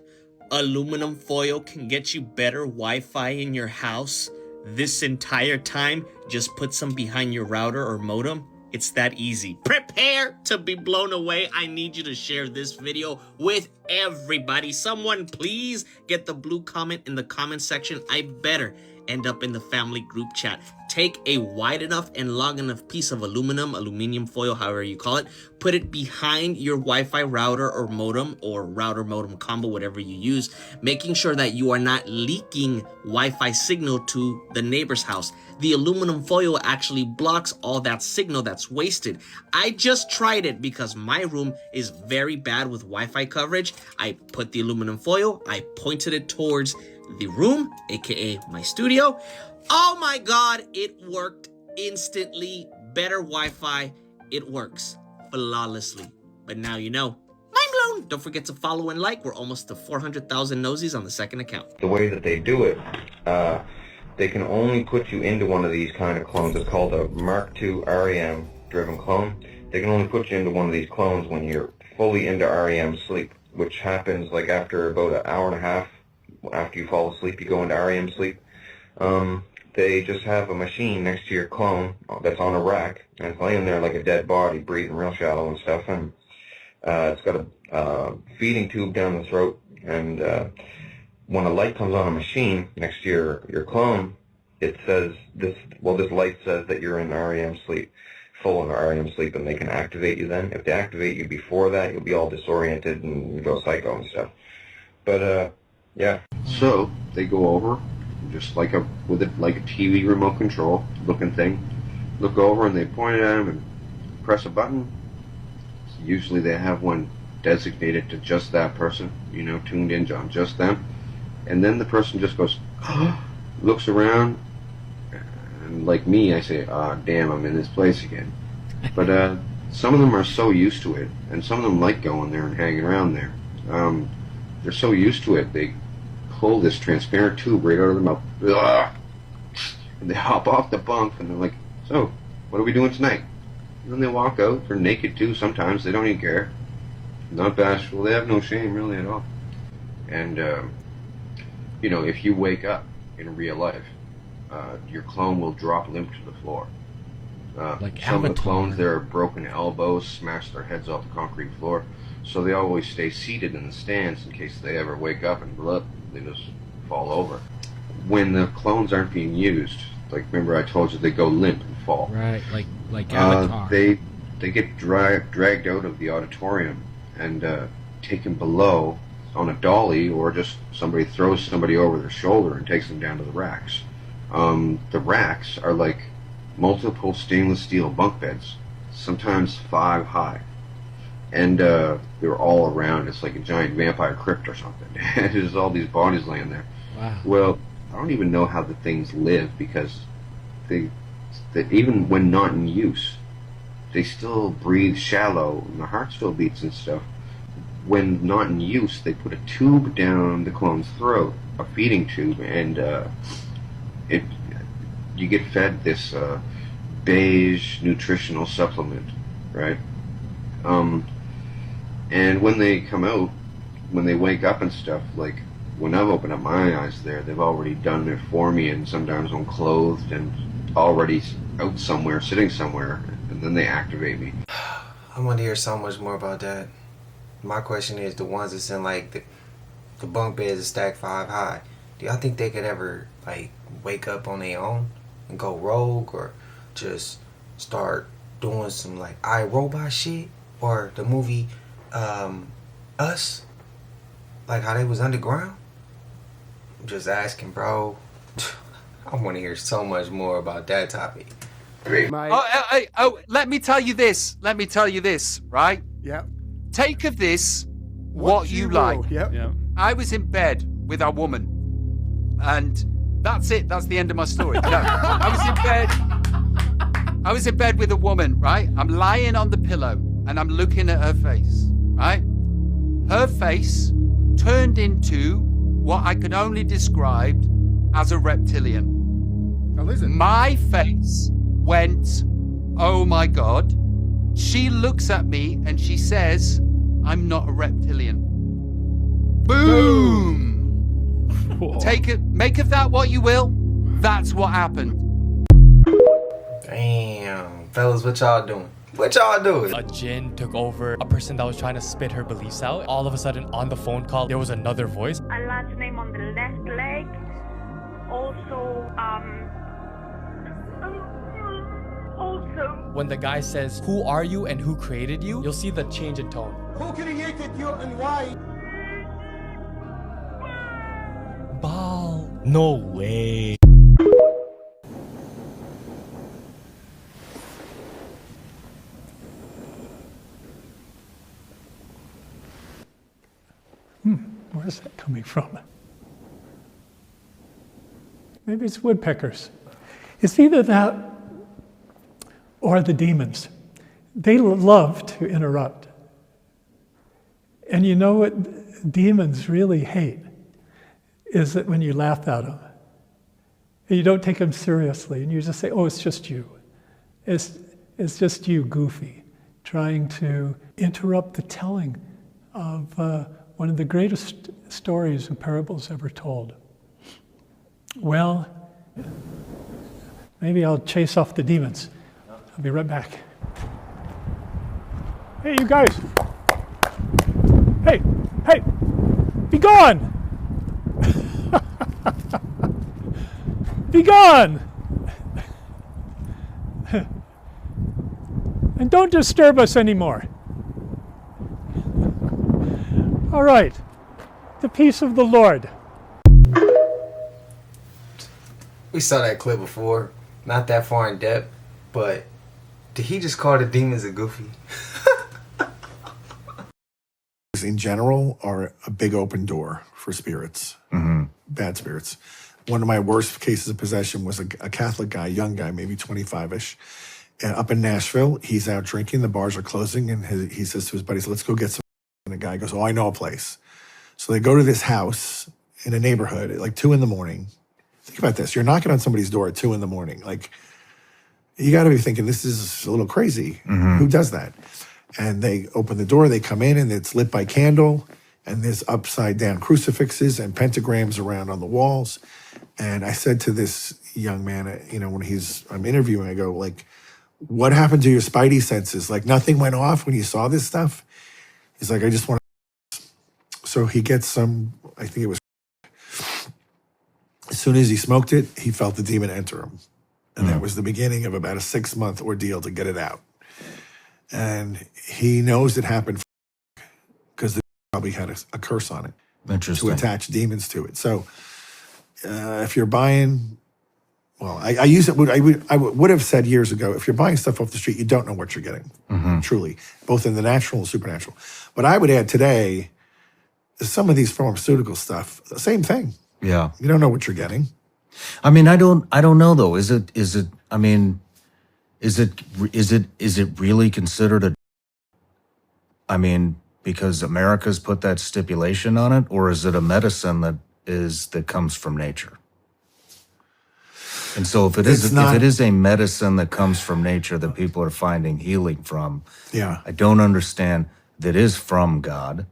aluminum foil can get you better Wi-Fi in your house? This entire time, just put some behind your router or modem. It's that easy. Prepare to be blown away. I need you to share this video with everybody. Someone please get the blue comment in the comment section. I better end up in the family group chat. Take a wide enough and long enough piece of aluminium foil, however you call it, put it behind your Wi-Fi router or router modem combo, whatever you use, making sure that you are not leaking Wi-Fi signal to the neighbor's house. The aluminum foil actually blocks all that signal that's wasted. I just tried it because my room is very bad with Wi-Fi coverage. I put the aluminum foil, I pointed it towards the room, aka my studio. Oh my God, it worked instantly. Better Wi-Fi, it works flawlessly. But now you know. Mind blown. Don't forget to follow and like. We're almost to 400,000 nosies on the second account. The way that they do it, they can only put you into one of these kind of clones. It's called a Mark II REM driven clone. They can only put you into one of these clones when you're fully into REM sleep, which happens like after about an hour and a half after you fall asleep, you go into REM sleep. They just have a machine next to your clone that's on a rack, and it's laying there like a dead body, breathing real shallow and stuff, and it's got a feeding tube down the throat, and when a light comes on a machine next to your clone, it says this light says that you're in REM sleep, full in REM sleep, and they can activate you then. If they activate you before that, you'll be all disoriented and you go psycho and stuff. But yeah. So they go over, just like a TV remote control looking thing, look over and they point at him and press a button. Usually they have one designated to just that person, tuned in on just them. And then the person just goes, looks around, and like me, I say, damn, I'm in this place again. But some of them are so used to it, and some of them like going there and hanging around there. They're so used to it, they pull this transparent tube right out of their mouth, and they hop off the bunk, and they're like, so, what are we doing tonight? And then they walk out. They're naked too sometimes. They don't even care. Not bashful. They have no shame really at all. And if you wake up in real life, your clone will drop limp to the floor. Like some of the Avatar. clones, their broken elbows, smash their heads off the concrete floor, so they always stay seated in the stands in case they ever wake up and they just fall over. When the clones aren't being used, like remember I told you they go limp and fall. Right, like Avatar. They get dragged out of the auditorium and taken below on a dolly, or just somebody throws somebody over their shoulder and takes them down to the racks. The racks are like multiple stainless steel bunk beds, sometimes 5 high. And they're all around. It's like a giant vampire crypt or something. There's all these bodies laying there. Wow. Well, I don't even know how the things live, because they even when not in use, they still breathe shallow and their heart still beats and stuff. when not in use, they put a tube down the clone's throat, a feeding tube, and you get fed this beige nutritional supplement, right? And when they come out, when they wake up and stuff, like when I've opened up my eyes there, they've already done it for me, and sometimes I'm clothed and already out somewhere, sitting somewhere, and then they activate me. I want to hear so much more about that. My question is, the ones that's in like the bunk beds stacked 5 high, do y'all think they could ever like wake up on their own and go rogue, or just start doing some like iRobot shit, or the movie Us, like how they was underground? I'm just asking, bro. I want to hear so much more about that topic. Let me tell you this. Right? Yeah. Take of this what you like. Yep. Yeah. I was in bed with a woman, and that's it. That's the end of my story. No, I was in bed with a woman, right? I'm lying on the pillow, and I'm looking at her face, right? Her face turned into what I could only describe as a reptilian. Now listen. My face went, oh my God. She looks at me and she says, I'm not a reptilian. Boom! Make of that what you will. That's what happened. Damn, fellas, what y'all doing? What y'all doing? A djinn took over a person that was trying to spit her beliefs out. All of a sudden, on the phone call, there was another voice. Allah's name on the left leg. Also, when the guy says, who are you and who created you, you'll see the change in tone. Who created you and why? Baal. No way. Where's that coming from? Maybe it's woodpeckers. It's either that or the demons. They love to interrupt. And you know what demons really hate? Is that when you laugh at them, and you don't take them seriously, and you just say, oh, it's just you. It's just you, goofy, trying to interrupt the telling of one of the greatest stories and parables ever told. Well, maybe I'll chase off the demons. I'll be right back. Hey, you guys. Hey, be gone! Be gone! And don't disturb us anymore. All right, the peace of the Lord. We saw that clip before, not that far in depth, but did he just call the demons a goofy? In general, are a big open door for spirits, bad spirits. One of my worst cases of possession was a Catholic guy, young guy, maybe 25-ish, and up in Nashville. He's out drinking, the bars are closing, and he says to his buddies, let's go get some. And the guy goes, oh, I know a place. So they go to this house in a neighborhood at like 2 a.m. Think about this. You're knocking on somebody's door at 2 a.m. Like, you got to be thinking, this is a little crazy. Who does that? And they open the door, they come in, and it's lit by candle, and there's upside down crucifixes and pentagrams around on the walls. And I said to this young man, when I'm interviewing, I go, like, what happened to your spidey senses? Like, nothing went off when you saw this stuff? He's like, I just want to. So he gets some, I think it was. As soon as he smoked it, he felt the demon enter him. And that was the beginning of about a 6-month ordeal to get it out. And he knows it happened because they probably had a curse on it. Interesting. To attach demons to it. So if you're buying, well, I use it. I would have said years ago, if you're buying stuff off the street, you don't know what you're getting. Truly, both in the natural and supernatural. But I would add today, some of these pharmaceutical stuff, the same thing. Yeah. You don't know what you're getting. I mean, I don't know though. Is it really considered because America's put that stipulation on it, or is it a medicine that comes from nature? And so if it is a medicine that comes from nature that people are finding healing from, Yeah. I don't understand that is from God,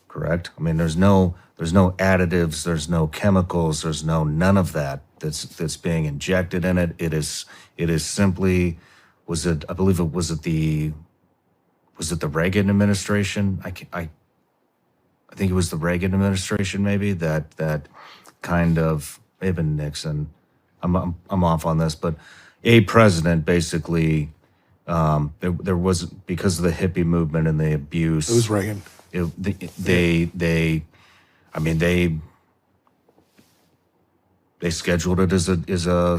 correct? I mean, there's no additives, there's no chemicals, there's none of that that's being injected in it. It is simply, was it the Reagan administration? I think it was the Reagan administration, maybe that kind of, maybe Nixon. I'm off on this, but a president basically, there was, because of the hippie movement and the abuse. It was Reagan. They scheduled it as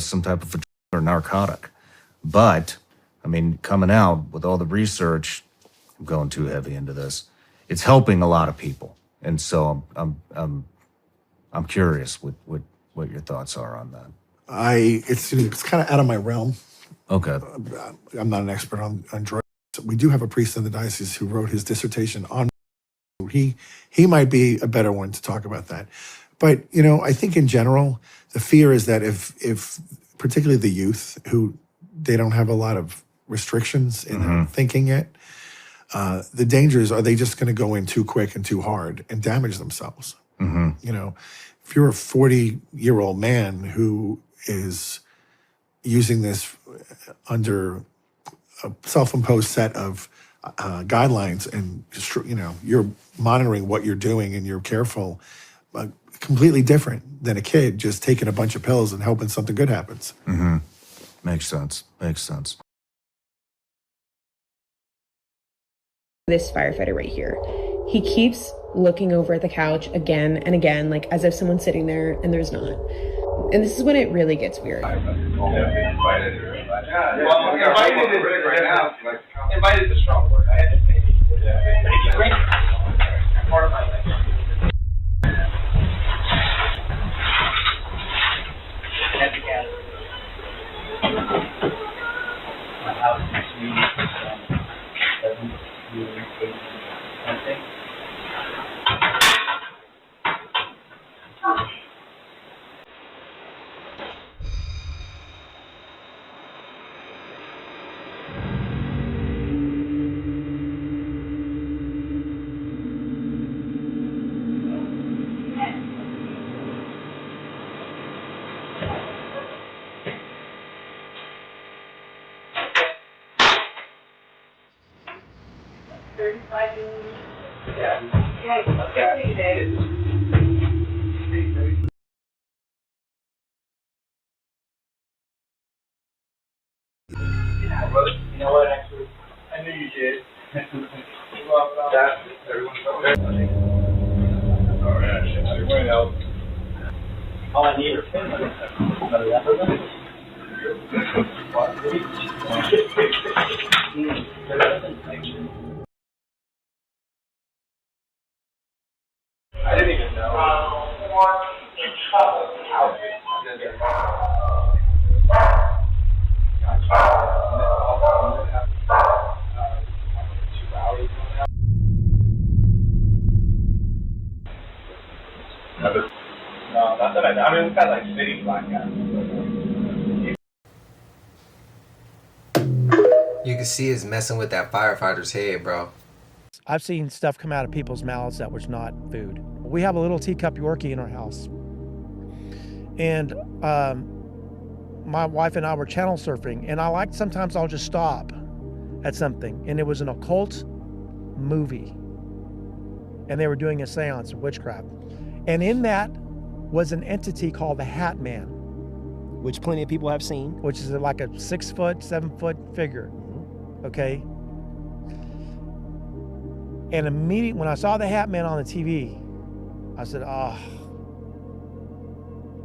some type of a narcotic, but I mean, coming out with all the research, I'm going too heavy into this. It's helping a lot of people, and so I'm curious what your thoughts are on that. It's kind of out of my realm. Okay. I'm not an expert on drugs. We do have a priest in the diocese who wrote his dissertation on. He might be a better one to talk about that. But I think in general, the fear is that if particularly the youth, who they don't have a lot of restrictions in their thinking yet, the danger is, are they just going to go in too quick and too hard and damage themselves? If you're a 40-year-old man who is using this under a self-imposed set of guidelines, and you're monitoring what you're doing and you're careful, completely different than a kid just taking a bunch of pills and hoping something good happens. Makes sense. This firefighter right here, he keeps looking over at the couch again and again, like as if someone's sitting there and there's not. And this is when it really gets weird. Invited is a strong word. I had to say part of my life. My house is sweet. 7 years, 8, something. You know what, actually, I knew you did. Everyone else. All I need are pins. I didn't even know. No, not that I mean, we've got like city black guys. You can see it's messing with that firefighter's head, bro. I've seen stuff come out of people's mouths that was not food. We have a little teacup Yorkie in our house. And my wife and I were channel surfing, and sometimes I'll just stop at something, and it was an occult movie. And they were doing a seance of witchcraft. And in that was an entity called the Hat Man. Which plenty of people have seen. Which is like a 6 foot, 7 foot figure. Okay? And immediately when I saw the Hat Man on the TV, I said, oh,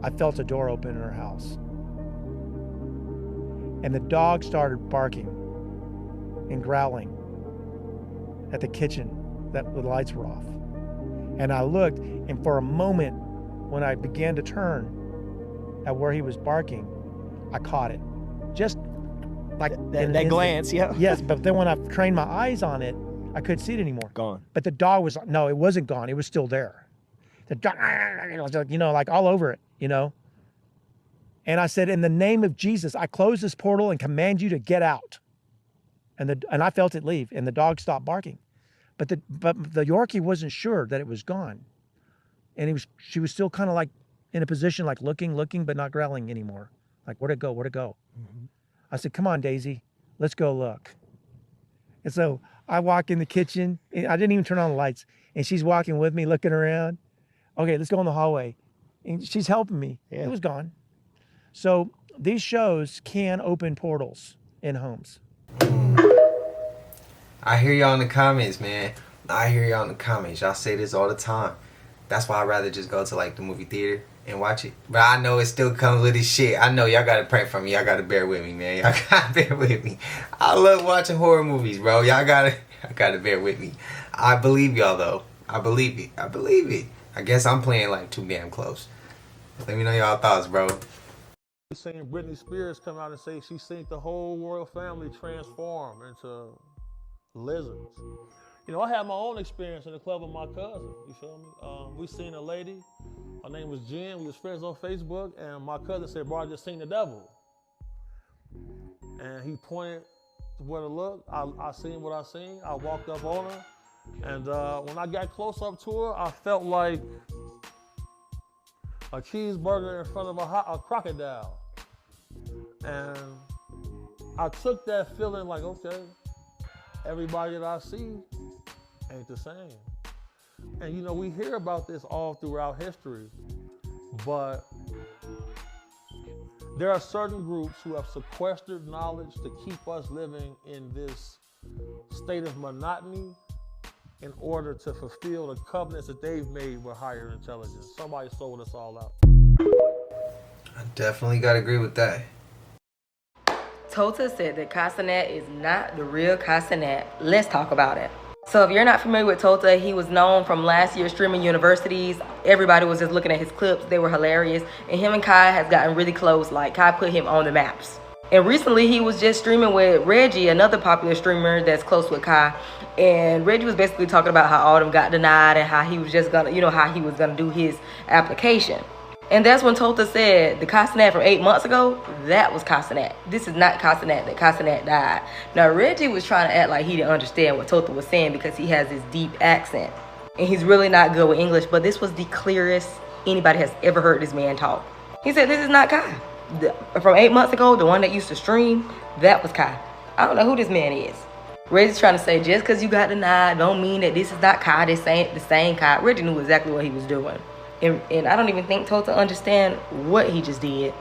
I felt a door open in our house. And the dog started barking and growling at the kitchen that the lights were off. And I looked, and for a moment, when I began to turn at where he was barking, I caught it. Just like that glance, yeah. Yes, but then when I trained my eyes on it, I couldn't see it anymore. Gone. But the dog was, no, it wasn't gone. It was still there. The dog, you know, like all over it, you know. And I said, in the name of Jesus, I close this portal and command you to get out. And I felt it leave, and the dog stopped barking. But the Yorkie wasn't sure that it was gone. And she was still kind of like in a position like looking, but not growling anymore. Like, where'd it go? Mm-hmm. I said, come on, Daisy, let's go look. And so I walk in the kitchen, and I didn't even turn on the lights, and she's walking with me, looking around. Okay, let's go in the hallway. And she's helping me. Yeah. It was gone. So these shows can open portals in homes. I hear y'all in the comments, man. I hear y'all in the comments. Y'all say this all the time. That's why I'd rather just go to like the movie theater and watch it. But I know it still comes with this shit. I know y'all gotta pray for me. Y'all gotta bear with me, man. Y'all gotta bear with me. I love watching horror movies, bro. Y'all gotta bear with me. I believe y'all though. I believe it. I guess I'm playing like too damn close. Let me know y'all thoughts, bro. Seeing Britney Spears come out and say she seen the whole royal family transform into lizards. You know, I had my own experience in the club with my cousin, you feel me? We seen a lady, her name was Jen, we was friends on Facebook, and my cousin said, bro, I just seen the devil. And he pointed to where to look, I seen what I seen, I walked up on her, and when I got close up to her, I felt like a cheeseburger in front of a crocodile. And I took that feeling like, okay, everybody that I see ain't the same. And you know, we hear about this all throughout history, but there are certain groups who have sequestered knowledge to keep us living in this state of monotony in order to fulfill the covenants that they've made with higher intelligence. Somebody sold us all out. I definitely gotta agree with that. Tota said that Castanet is not the real Castanet. Let's talk about it. So if you're not familiar with Tota, he was known from last year's streaming universities. Everybody was just looking at his clips. They were hilarious. And him and Kai has gotten really close. Like, Kai put him on the maps. And recently he was just streaming with Reggie, another popular streamer that's close with Kai. And Reggie was basically talking about how all of them got denied and how he was just gonna, you know, how he was gonna do his application. And that's when Tota said the Castanet from 8 months ago, that was Castanet. This is not Castanet, that Castanet died. Now Reggie was trying to act like he didn't understand what Tota was saying because he has this deep accent. And he's really not good with English, but this was the clearest anybody has ever heard this man talk. He said, this is not Kai. From 8 months ago, the one that used to stream, that was Kai. I don't know who this man is. Reggie's trying to say, just because you got denied don't mean that this is not Kai, this ain't the same Kai. Reggie knew exactly what he was doing. And I don't even think Tota understand what he just did.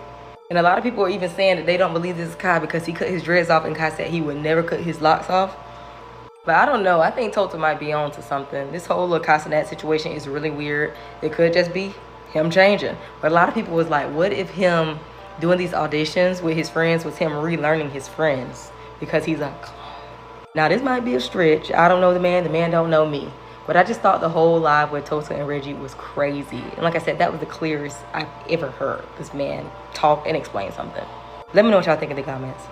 And a lot of people are even saying that they don't believe this is Kai because he cut his dreads off and Kai said he would never cut his locks off. But I don't know. I think Tota might be on to something. This whole little Castanet situation is really weird. It could just be him changing. But a lot of people was like, what if him doing these auditions with his friends was him relearning his friends because he's a clone? Now, this might be a stretch. I don't know the man don't know me. But I just thought the whole live with Tota and Reggie was crazy. And like I said, that was the clearest I've ever heard this man talk and explain something. Let me know what y'all think in the comments.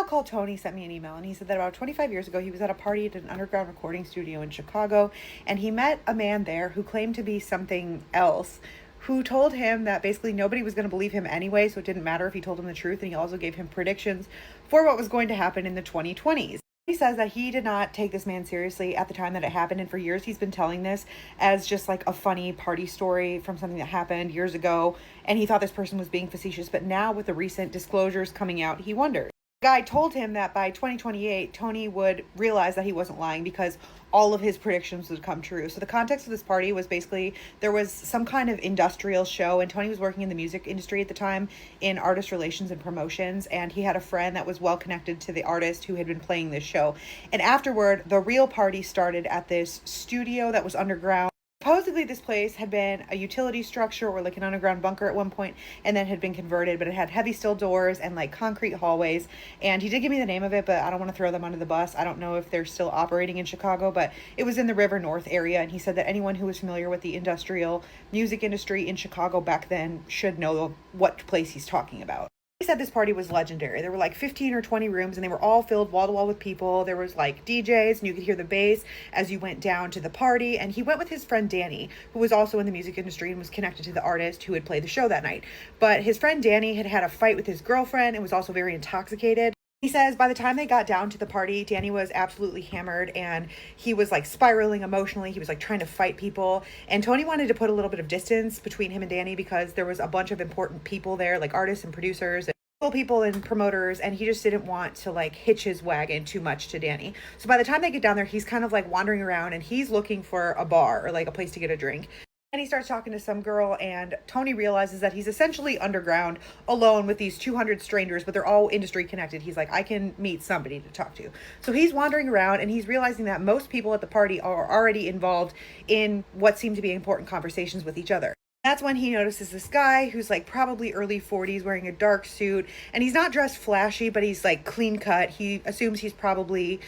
Called Tony sent me an email, and he said that about 25 years ago he was at a party at an underground recording studio in Chicago, and he met a man there who claimed to be something else, who told him that basically nobody was going to believe him anyway, so it didn't matter if he told him the truth, and he also gave him predictions for what was going to happen in the 2020s. He says that he did not take this man seriously at the time that it happened, and for years he's been telling this as just like a funny party story from something that happened years ago, and he thought this person was being facetious, but now with the recent disclosures coming out, he wonders. The guy told him that by 2028, Tony would realize that he wasn't lying because all of his predictions would come true. So the context of this party was basically there was some kind of industrial show, and Tony was working in the music industry at the time in artist relations and promotions, and he had a friend that was well connected to the artist who had been playing this show. And afterward, the real party started at this studio that was underground. Supposedly this place had been a utility structure or like an underground bunker at one point, and then had been converted, but it had heavy steel doors and like concrete hallways. And he did give me the name of it, but I don't want to throw them under the bus. I don't know if they're still operating in Chicago, but it was in the River North area. And he said that anyone who was familiar with the industrial music industry in Chicago back then should know what place he's talking about. He said this party was legendary. There were like 15 or 20 rooms and they were all filled wall to wall with people. There was like DJs and you could hear the bass as you went down to the party. And he went with his friend Danny, who was also in the music industry and was connected to the artist who had played the show that night. But his friend Danny had had a fight with his girlfriend and was also very intoxicated. He says by the time they got down to the party, Danny was absolutely hammered and he was like spiraling emotionally. He was like trying to fight people. And Tony wanted to put a little bit of distance between him and Danny because there was a bunch of important people there, like artists and producers and people and promoters, and he just didn't want to like hitch his wagon too much to Danny. So by the time they get down there, he's kind of like wandering around and he's looking for a bar or like a place to get a drink. And he starts talking to some girl, and Tony realizes that he's essentially underground alone with these 200 strangers, but they're all industry connected. He's like, I can meet somebody to talk to. So he's wandering around and he's realizing that most people at the party are already involved in what seem to be important conversations with each other. That's when he notices this guy who's like probably early 40s wearing a dark suit, and he's not dressed flashy, but he's like clean cut. He assumes he's probably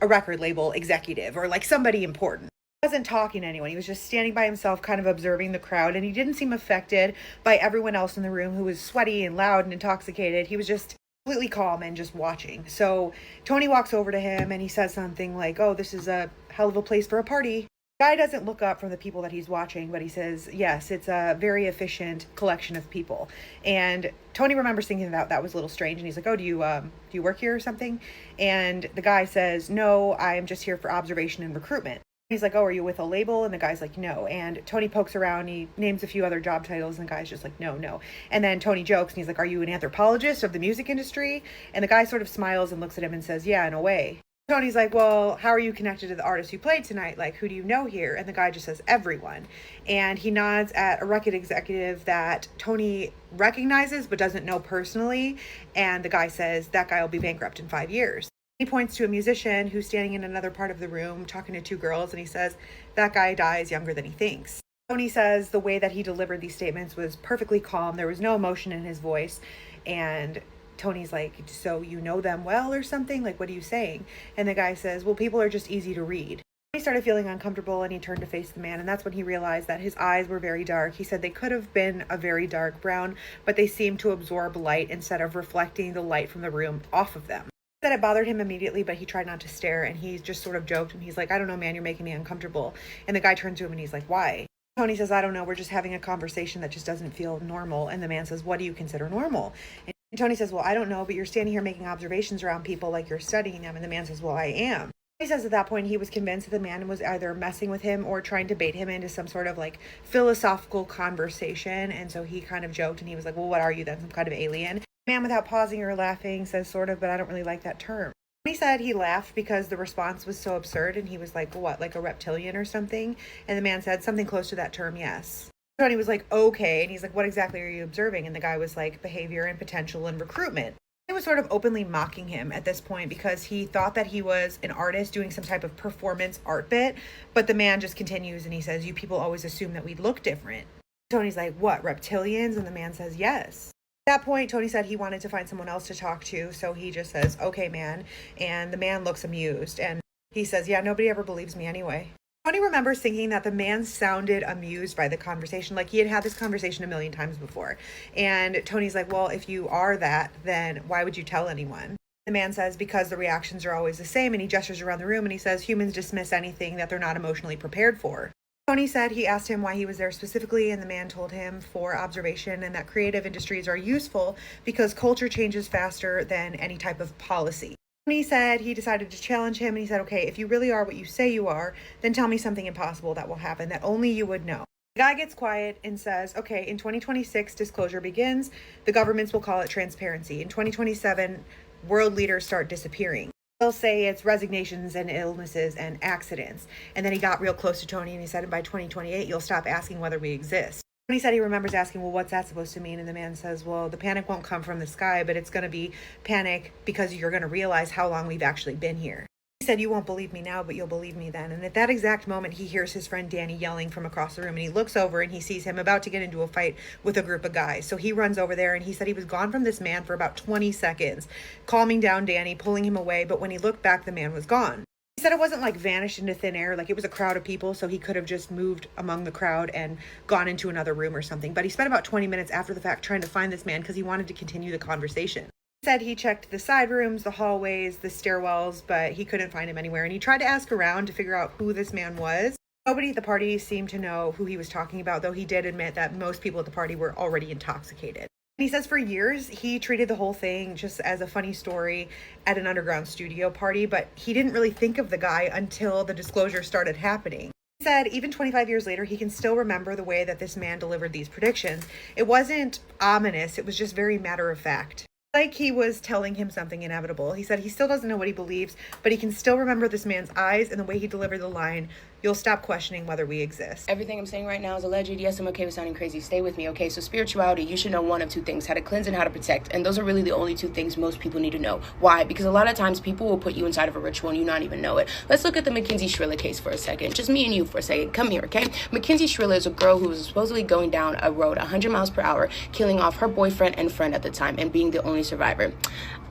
a record label executive or like somebody important. He wasn't talking to anyone. He was just standing by himself, kind of observing the crowd, and he didn't seem affected by everyone else in the room who was sweaty and loud and intoxicated. He was just completely calm and just watching. So Tony walks over to him and he says something like, oh, this is a hell of a place for a party. The guy doesn't look up from the people that he's watching, but he says, yes, it's a very efficient collection of people. And Tony remembers thinking that was a little strange. And he's like, oh, do you work here or something? And the guy says, no, I'm just here for observation and recruitment. He's like, oh, are you with a label? And the guy's like, no. And Tony pokes around. He names a few other job titles. And the guy's just like, no. And then Tony jokes. And he's like, are you an anthropologist of the music industry? And the guy sort of smiles and looks at him and says, yeah, in a way. Tony's like, well, how are you connected to the artist who played tonight? Like, who do you know here? And the guy just says, everyone. And he nods at a record executive that Tony recognizes but doesn't know personally. And the guy says, that guy will be bankrupt in 5 years. He points to a musician who's standing in another part of the room talking to two girls, and he says, that guy dies younger than he thinks. Tony says the way that he delivered these statements was perfectly calm. There was no emotion in his voice. And Tony's like, so you know them well or something? Like, what are you saying? And the guy says, well, people are just easy to read. He started feeling uncomfortable and he turned to face the man, and that's when he realized that his eyes were very dark. He said they could have been a very dark brown, but they seemed to absorb light instead of reflecting the light from the room off of them. That it bothered him immediately, but he tried not to stare, and he just sort of joked, and he's like, I don't know, man, you're making me uncomfortable. And the guy turns to him and he's like, why? Tony says, I don't know, we're just having a conversation that just doesn't feel normal. And the man says, what do you consider normal? And Tony says, well, I don't know, but you're standing here making observations around people like you're studying them. And the man says, well, I am. He says at that point he was convinced that the man was either messing with him or trying to bait him into some sort of like philosophical conversation. And so he kind of joked and he was like, well, what are you then, some kind of alien? The man, without pausing or laughing, says sort of, but I don't really like that term. He said he laughed because the response was so absurd, and he was like, what, like a reptilian or something? And the man said something close to that term, yes. Tony was like, okay. And he's like, what exactly are you observing? And the guy was like, behavior and potential and recruitment. He was sort of openly mocking him at this point because he thought that he was an artist doing some type of performance art bit. But the man just continues and he says, you people always assume that we look different. Tony's like, what, reptilians? And the man says, yes. At that point, Tony said he wanted to find someone else to talk to, so he just says, okay, man. And the man looks amused, and he says, yeah, nobody ever believes me anyway. Tony remembers thinking that the man sounded amused by the conversation, like he had had this conversation a million times before. And Tony's like, well, if you are that, then why would you tell anyone? The man says, because the reactions are always the same, and he gestures around the room, and he says, humans dismiss anything that they're not emotionally prepared for. Tony said he asked him why he was there specifically, and the man told him for observation and that creative industries are useful because culture changes faster than any type of policy. Tony said he decided to challenge him, and he said, okay, if you really are what you say you are, then tell me something impossible that will happen that only you would know. The guy gets quiet and says, okay, in 2026, disclosure begins. The governments will call it transparency. In 2027, world leaders start disappearing. They'll say it's resignations and illnesses and accidents. And then he got real close to Tony and he said, by 2028, you'll stop asking whether we exist. Tony said he remembers asking, well, what's that supposed to mean? And the man says, well, the panic won't come from the sky, but it's going to be panic because you're going to realize how long we've actually been here. He said, you won't believe me now, but you'll believe me then. And at that exact moment, he hears his friend Danny yelling from across the room, and he looks over and he sees him about to get into a fight with a group of guys. So he runs over there, and he said he was gone from this man for about 20 seconds, calming down Danny, pulling him away. But when he looked back, the man was gone. He said it wasn't like vanished into thin air, like it was a crowd of people, so he could have just moved among the crowd and gone into another room or something. But he spent about 20 minutes after the fact trying to find this man because he wanted to continue the conversation. He said he checked the side rooms, the hallways, the stairwells, but he couldn't find him anywhere. And he tried to ask around to figure out who this man was. Nobody at the party seemed to know who he was talking about, though he did admit that most people at the party were already intoxicated. He says for years, he treated the whole thing just as a funny story at an underground studio party, but he didn't really think of the guy until the disclosure started happening. He said even 25 years later, he can still remember the way that this man delivered these predictions. It wasn't ominous, it was just very matter of fact. Like he was telling him something inevitable. He said he still doesn't know what he believes, but he can still remember this man's eyes and the way he delivered the line, "You'll stop questioning whether we exist." Everything I'm saying right now is alleged. Yes, I'm okay with sounding crazy. Stay with me, okay? So spirituality, you should know one of two things: how to cleanse and how to protect. And those are really the only two things most people need to know. Why? Because a lot of times people will put you inside of a ritual and you not even know it. Let's look at the Mackenzie Shrilla case for a second. Just me and you for a second. Come here, okay? Mackenzie Shrilla is a girl who was supposedly going down a road 100 miles per hour, killing off her boyfriend and friend at the time and being the only survivor.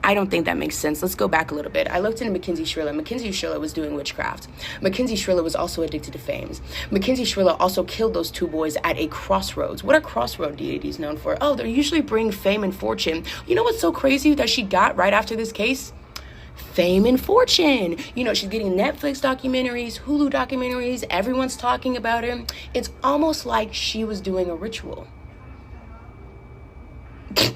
I don't think that makes sense. Let's go back a little bit. I looked into Mackenzie Shrilla. Mackenzie Shrilla was doing witchcraft. Mackenzie Shrilla was also addicted to fames. Mackenzie Shrilla also killed those two boys at a crossroads. What are crossroad deities known for? Oh, they usually bring fame and fortune. You know what's so crazy that she got right after this case? Fame and fortune. You know, she's getting Netflix documentaries, Hulu documentaries. Everyone's talking about her. It's almost like she was doing a ritual.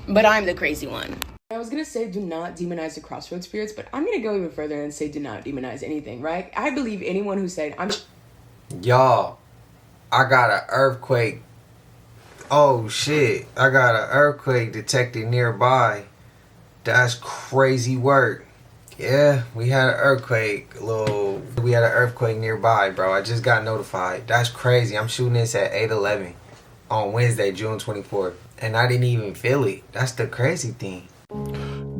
But I'm the crazy one. I was gonna say do not demonize the crossroad spirits, but I'm gonna go even further and say do not demonize anything, right? I believe anyone who said Y'all, I got an earthquake. Oh shit, I got an earthquake detected nearby. That's crazy work. Yeah, we had an earthquake. We had an earthquake nearby, bro. I just got notified. That's crazy. I'm shooting this at 8:11 on Wednesday, June 24th. And I didn't even feel it. That's the crazy thing.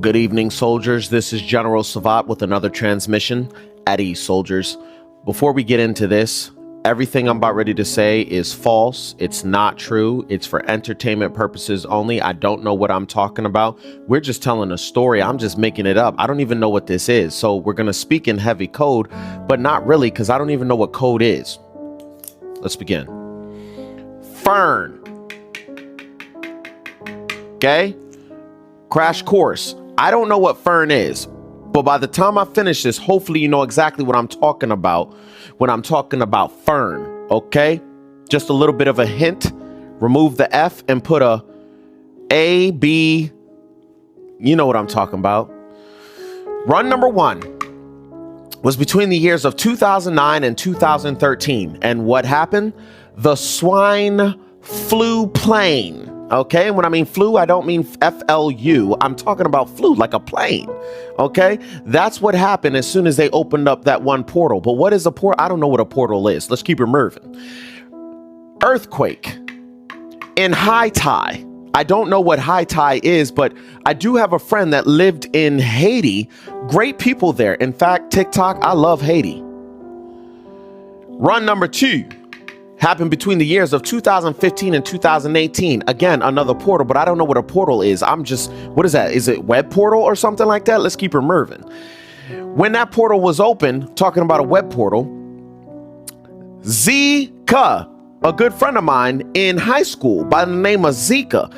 Good evening, soldiers. This is General Savat with another transmission at ease, soldiers. Before we get into this, everything I'm about ready to say is false. It's not true. It's for entertainment purposes only. I don't know what I'm talking about. We're just telling a story. I'm just making it up. I don't even know what this is. So we're going to speak in heavy code, but not really, because I don't even know what code is. Let's begin. Fern. Okay? Crash course. I don't know what fern is, but by the time I finish this, hopefully you know exactly what I'm talking about when I'm talking about fern, okay? Just a little bit of a hint. Remove the F and put A, B. You know what I'm talking about. Run number 1 was between the years of 2009 and 2013. And what happened? The swine flew plane. Okay, when I mean flu, I don't mean FLU. I'm talking about flu, like a plane. Okay, that's what happened as soon as they opened up that one portal. But what is a portal? I don't know what a portal is. Let's keep it moving. Earthquake in high tide. I don't know what high tide is, but I do have a friend that lived in Haiti. Great people there. In fact, TikTok, I love Haiti. Run number 2. Happened between the years of 2015 and 2018. Again, another portal, but I don't know what a portal is. What is that? Is it web portal or something like that? Let's keep it moving. When that portal was open, talking about a web portal, Zika, a good friend of mine in high school by the name of Zika,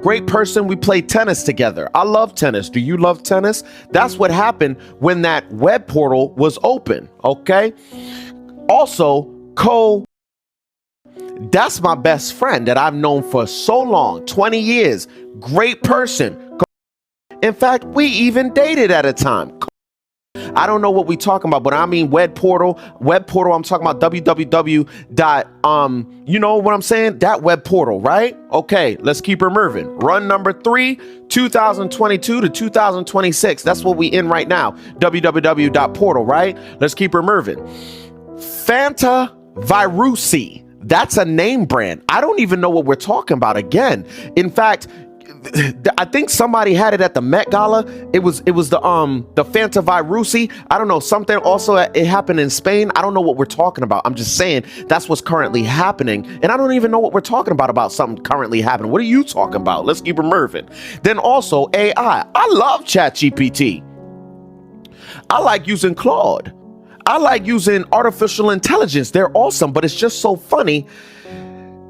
great person. We played tennis together. I love tennis. Do you love tennis? That's what happened when that web portal was open. Okay. Also, that's my best friend that I've known for so long, 20 years. Great person. In fact, we even dated at a time. I don't know what we talking about, but I mean web portal, I'm talking about www. You know what I'm saying? That web portal, right? Okay, let's keep her moving. Run number 3, 2022 to 2026. That's what we in right now. www.portal, right? Let's keep her moving. Fanta Virusi. That's a name brand. I don't even know what we're talking about again. In fact, I think somebody had it at the Met Gala. It was the Fanta Virusi. I don't know, something also it happened in Spain. I don't know what we're talking about. I'm just saying that's what's currently happening. And I don't even know what we're talking about something currently happening. What are you talking about? Let's keep it moving. Then also AI. I love ChatGPT. I like using Claude. I like using artificial intelligence. They're awesome, but it's just so funny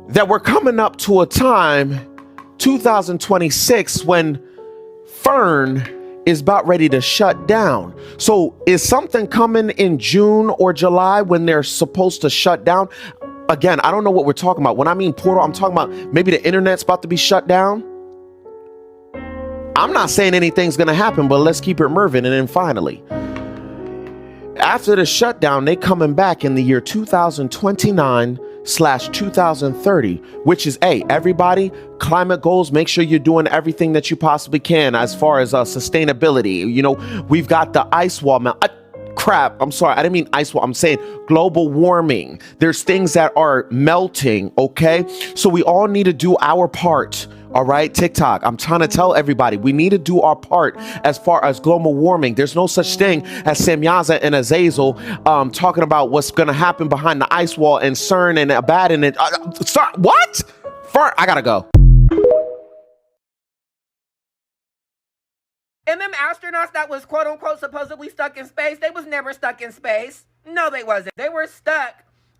that we're coming up to a time, 2026, when Fern is about ready to shut down. So is something coming in June or July when they're supposed to shut down? Again, I don't know what we're talking about. When I mean portal, I'm talking about maybe the internet's about to be shut down. I'm not saying anything's gonna happen, but let's keep it moving. And then finally, after the shutdown, they coming back in the year 2029/2030, which is, hey, everybody, climate goals, make sure you're doing everything that you possibly can as far as sustainability. You know, we've got the ice wall. Crap, I'm sorry, I didn't mean ice wall. I'm saying global warming. There's things that are melting, okay? So we all need to do our part. All right, TikTok, I'm trying to tell everybody, we need to do our part as far as global warming. There's no such thing as Samyaza and Azazel talking about what's going to happen behind the ice wall and CERN and Abaddon and... what? I gotta go. And them astronauts that was quote unquote supposedly stuck in space, they was never stuck in space. No, they wasn't. They were stuck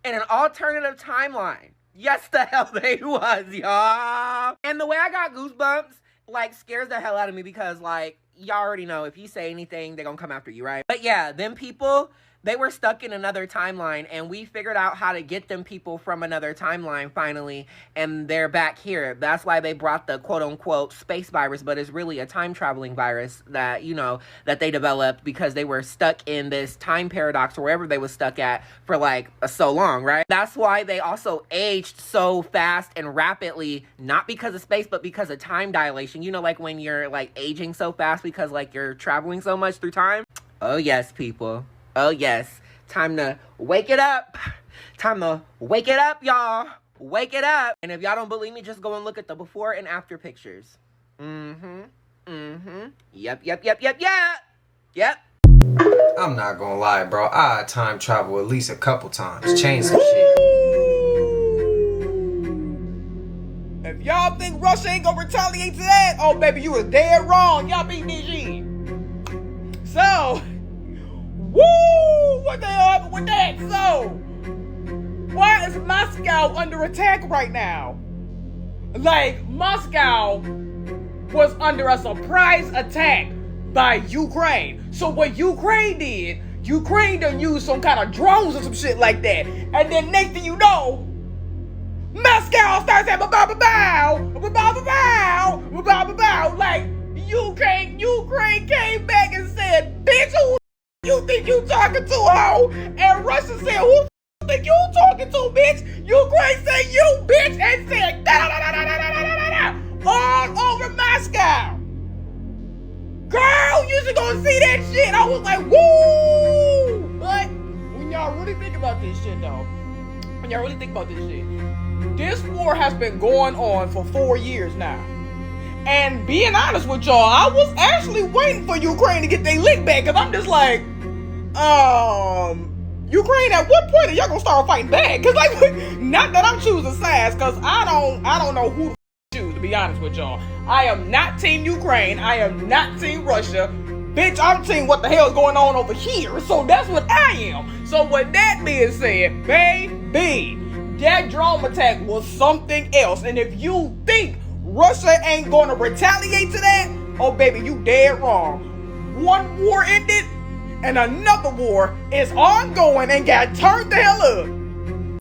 in an alternative timeline. Yes, the hell they was, y'all. And the way I got goosebumps, like, scares the hell out of me because, like, y'all already know if you say anything, they're gonna come after you, right? But yeah, them people, they were stuck in another timeline, and we figured out how to get them people from another timeline finally, and they're back here. That's why they brought the quote-unquote space virus, but it's really a time-traveling virus that, you know, that they developed because they were stuck in this time paradox or wherever they were stuck at for, like, so long, right? That's why they also aged so fast and rapidly, not because of space, but because of time dilation. You know, like, when you're, like, aging so fast because, like, you're traveling so much through time? Oh, yes, people. Oh, yes. Time to wake it up. Time to wake it up, y'all. Wake it up. And if y'all don't believe me, just go and look at the before and after pictures. Yep. Yep. I'm not gonna lie, bro. I time travel at least a couple times. Change some shit. If y'all think Russia ain't gonna retaliate to that, oh, baby, you was dead wrong. Y'all beat DG. So... woo! What the hell happened with that? So, why is Moscow under attack right now? Like, Moscow was under a surprise attack by Ukraine. So what Ukraine did, Ukraine done used some kind of drones or some shit like that. And then next thing you know, Moscow starts saying bow. Like, Ukraine came back and said, bitch, who you think you talking to, ho? And Russia said, who you think you talking to, bitch? Ukraine said, you, bitch, and said, all over Moscow. Girl, you should go see that shit. I was like, woo! But when y'all really think about this shit, though, this war has been going on for 4 years now. And being honest with y'all, I was actually waiting for Ukraine to get their lick back, because I'm just like, Ukraine, at what point are y'all gonna start fighting back? Because, like, not that I'm choosing sides, because I don't know who to choose, to be honest with y'all. I am not team Ukraine. I am not team Russia. Bitch, I'm team what the hell is going on over here. So that's what I am. So with that being said, baby, that drone attack was something else. And if you think Russia ain't gonna retaliate to that, oh baby, you dead wrong. One war ended, and another war is ongoing and got turned the hell up.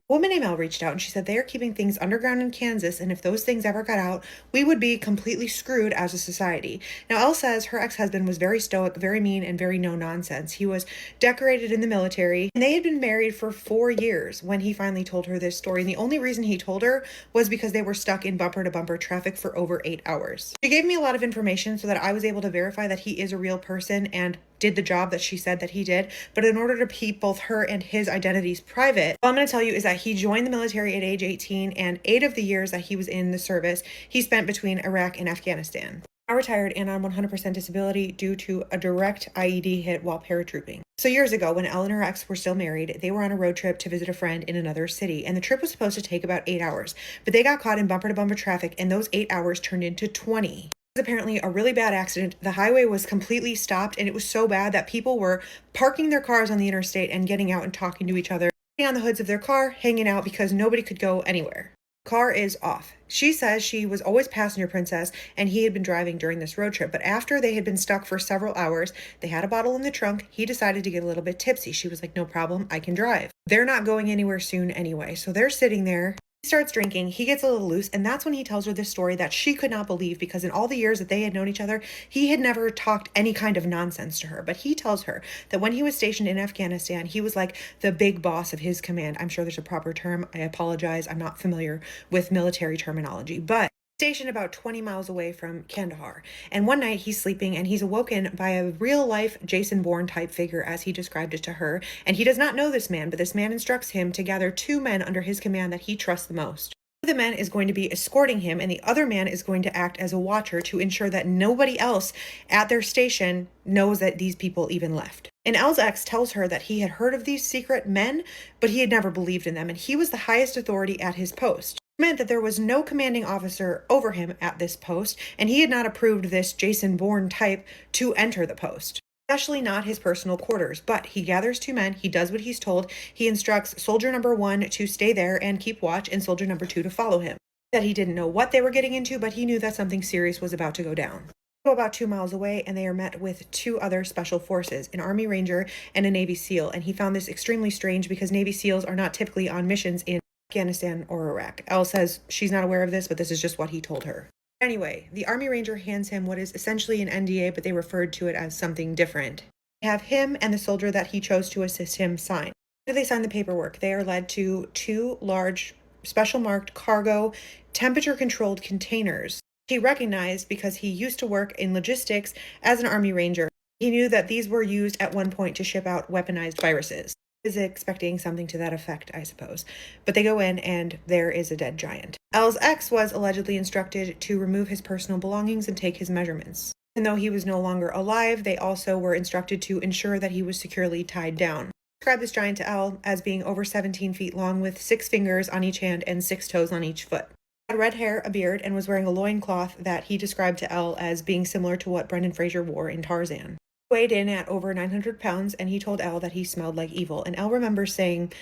A woman named Elle reached out and she said they are keeping things underground in Kansas, and if those things ever got out, we would be completely screwed as a society. Now, Elle says her ex-husband was very stoic, very mean, and very no-nonsense. He was decorated in the military, and they had been married for 4 years when he finally told her this story. And the only reason he told her was because they were stuck in bumper-to-bumper traffic for over 8 hours. She gave me a lot of information so that I was able to verify that he is a real person and did the job that she said that he did. But in order to keep both her and his identities private, all I'm going to tell you is that he joined the military at age 18, and 8 of the years that he was in the service, he spent between Iraq and Afghanistan. Now retired and on 100% disability due to a direct IED hit while paratrooping. So years ago, when Elle and her ex were still married, they were on a road trip to visit a friend in another city, and the trip was supposed to take about 8 hours, but they got caught in bumper-to-bumper traffic, and those 8 hours turned into 20. It was apparently a really bad accident. The highway was completely stopped, and it was so bad that people were parking their cars on the interstate and getting out and talking to each other, sitting on the hoods of their car, hanging out because nobody could go anywhere. Car is off. She says she was always passenger princess and he had been driving during this road trip, but after they had been stuck for several hours, they had a bottle in the trunk. He decided to get a little bit tipsy. She was like, no problem, I can drive. They're not going anywhere soon anyway, so they're sitting there. He starts drinking, he gets a little loose, and that's when he tells her this story that she could not believe, because in all the years that they had known each other, he had never talked any kind of nonsense to her. But he tells her that when he was stationed in Afghanistan, he was like the big boss of his command. I'm sure there's a proper term. I apologize. I'm not familiar with military terminology, but stationed about 20 miles away from Kandahar. And one night he's sleeping and he's awoken by a real life Jason Bourne type figure, as he described it to her. And he does not know this man, but this man instructs him to gather 2 men under his command that he trusts the most. One of the men is going to be escorting him, and the other man is going to act as a watcher to ensure that nobody else at their station knows that these people even left. And Elle's ex tells her that he had heard of these secret men, but he had never believed in them, and he was the highest authority at his post. Meant that there was no commanding officer over him at this post, and he had not approved this Jason Bourne type to enter the post, especially not his personal quarters. But he gathers 2 men, he does what he's told, he instructs soldier number 1 to stay there and keep watch, and soldier number 2 to follow him. That he didn't know what they were getting into, but he knew that something serious was about to go down. They go about 2 miles away, and they are met with 2 other special forces, an Army Ranger and a Navy SEAL, and he found this extremely strange because Navy SEALs are not typically on missions in Afghanistan or Iraq. Elle says she's not aware of this, but this is just what he told her. Anyway, the Army Ranger hands him what is essentially an NDA, but they referred to it as something different. They have him and the soldier that he chose to assist him sign. After they sign the paperwork, they are led to 2 large, special marked cargo, temperature-controlled containers. He recognized because he used to work in logistics as an Army Ranger. He knew that these were used at one point to ship out weaponized viruses. Is expecting something to that effect, I suppose. But they go in and there is a dead giant. Elle's ex was allegedly instructed to remove his personal belongings and take his measurements. Even though he was no longer alive, they also were instructed to ensure that he was securely tied down. Describe this giant to Elle as being over 17 feet long with 6 fingers on each hand and 6 toes on each foot. He had red hair, a beard, and was wearing a loincloth that he described to Elle as being similar to what Brendan Fraser wore in Tarzan. Weighed in at over 900 pounds, and he told Elle that he smelled like evil. And Elle remembers saying,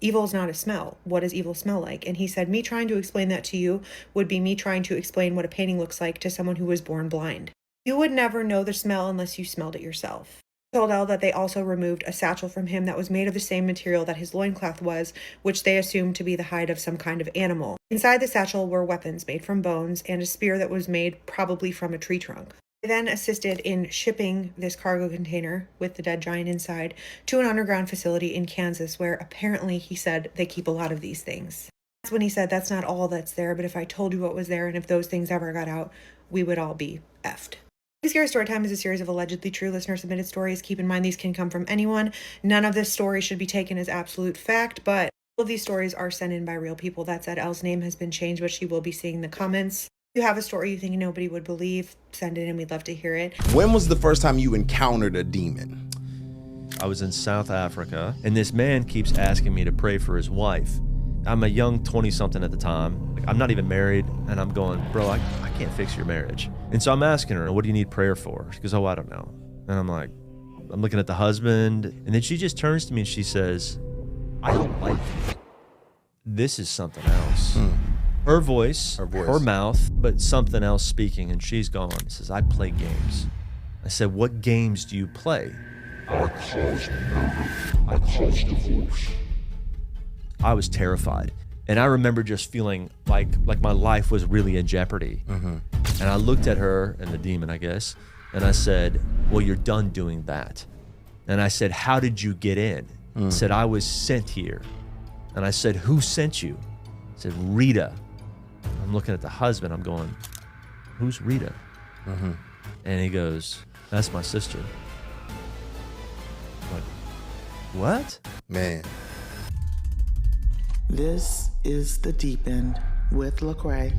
evil is not a smell. What does evil smell like? And he said, me trying to explain that to you would be me trying to explain what a painting looks like to someone who was born blind. You would never know the smell unless you smelled it yourself. He told Elle that they also removed a satchel from him that was made of the same material that his loincloth was, which they assumed to be the hide of some kind of animal. Inside the satchel were weapons made from bones and a spear that was made probably from a tree trunk. They then assisted in shipping this cargo container with the dead giant inside to an underground facility in Kansas, where apparently he said they keep a lot of these things. That's when he said, that's not all that's there, but if I told you what was there and if those things ever got out, we would all be effed. Scary Storytime is a series of allegedly true listener-submitted stories. Keep in mind these can come from anyone. None of this story should be taken as absolute fact, but all of these stories are sent in by real people. That said, Elle's name has been changed, but she will be seeing the comments. If you have a story you think nobody would believe, send it in. We'd love to hear it. When was the first time you encountered a demon? I was in South Africa, and this man keeps asking me to pray for his wife. I'm a young 20-something at the time. I'm not even married, and I'm going, bro, I can't fix your marriage. And so I'm asking her, what do you need prayer for? She goes, oh, I don't know. And I'm like, I'm looking at the husband, and then she just turns to me and she says, I don't like you. This is something else. Her voice, her mouth, but something else speaking, and she's gone. She says, I play games. I said, what games do you play? I cause murder. I cause divorce. I was terrified. And I remember just feeling like my life was really in jeopardy. And I looked at her, and the demon, I guess, and I said, well, you're done doing that. And I said, how did you get in? He said, I was sent here. And I said, who sent you? He said, Rita. I'm looking at the husband. I'm going, who's Rita? And he goes, that's my sister. I'm like, what? Man. This is The Deep End with Lecrae.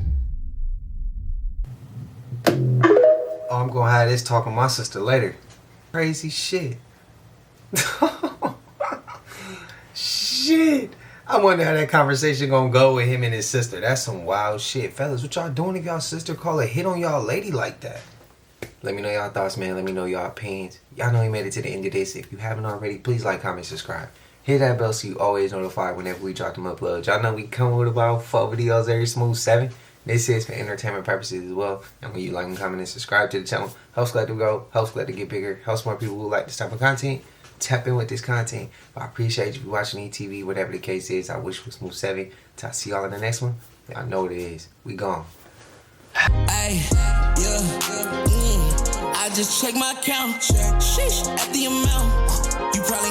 Oh, I'm gonna have this talk with my sister later. Crazy shit. Shit. I wonder how that conversation gonna go with him and his sister. That's some wild shit. Fellas, what y'all doing if y'all sister call a hit on y'all lady like that? Let me know y'all thoughts, man. Let me know y'all opinions. Y'all know you made it to the end of this. If you haven't already, please like, comment, subscribe. Hit that bell so you always notified whenever we drop them uploads. Y'all know we come with about 4 videos every smooth 7. This is for entertainment purposes as well. And when you like and comment and subscribe to the channel, helps Glad to grow, helps Glad to get bigger, helps more people who like this type of content tap in with this content. But I appreciate you for watching ETV, whatever the case is. I wish it was smooth 7. Till I see y'all in the next one. Y'all know what it is. We gone. Ay, yeah, I just check my account. Sheesh, at the amount. You probably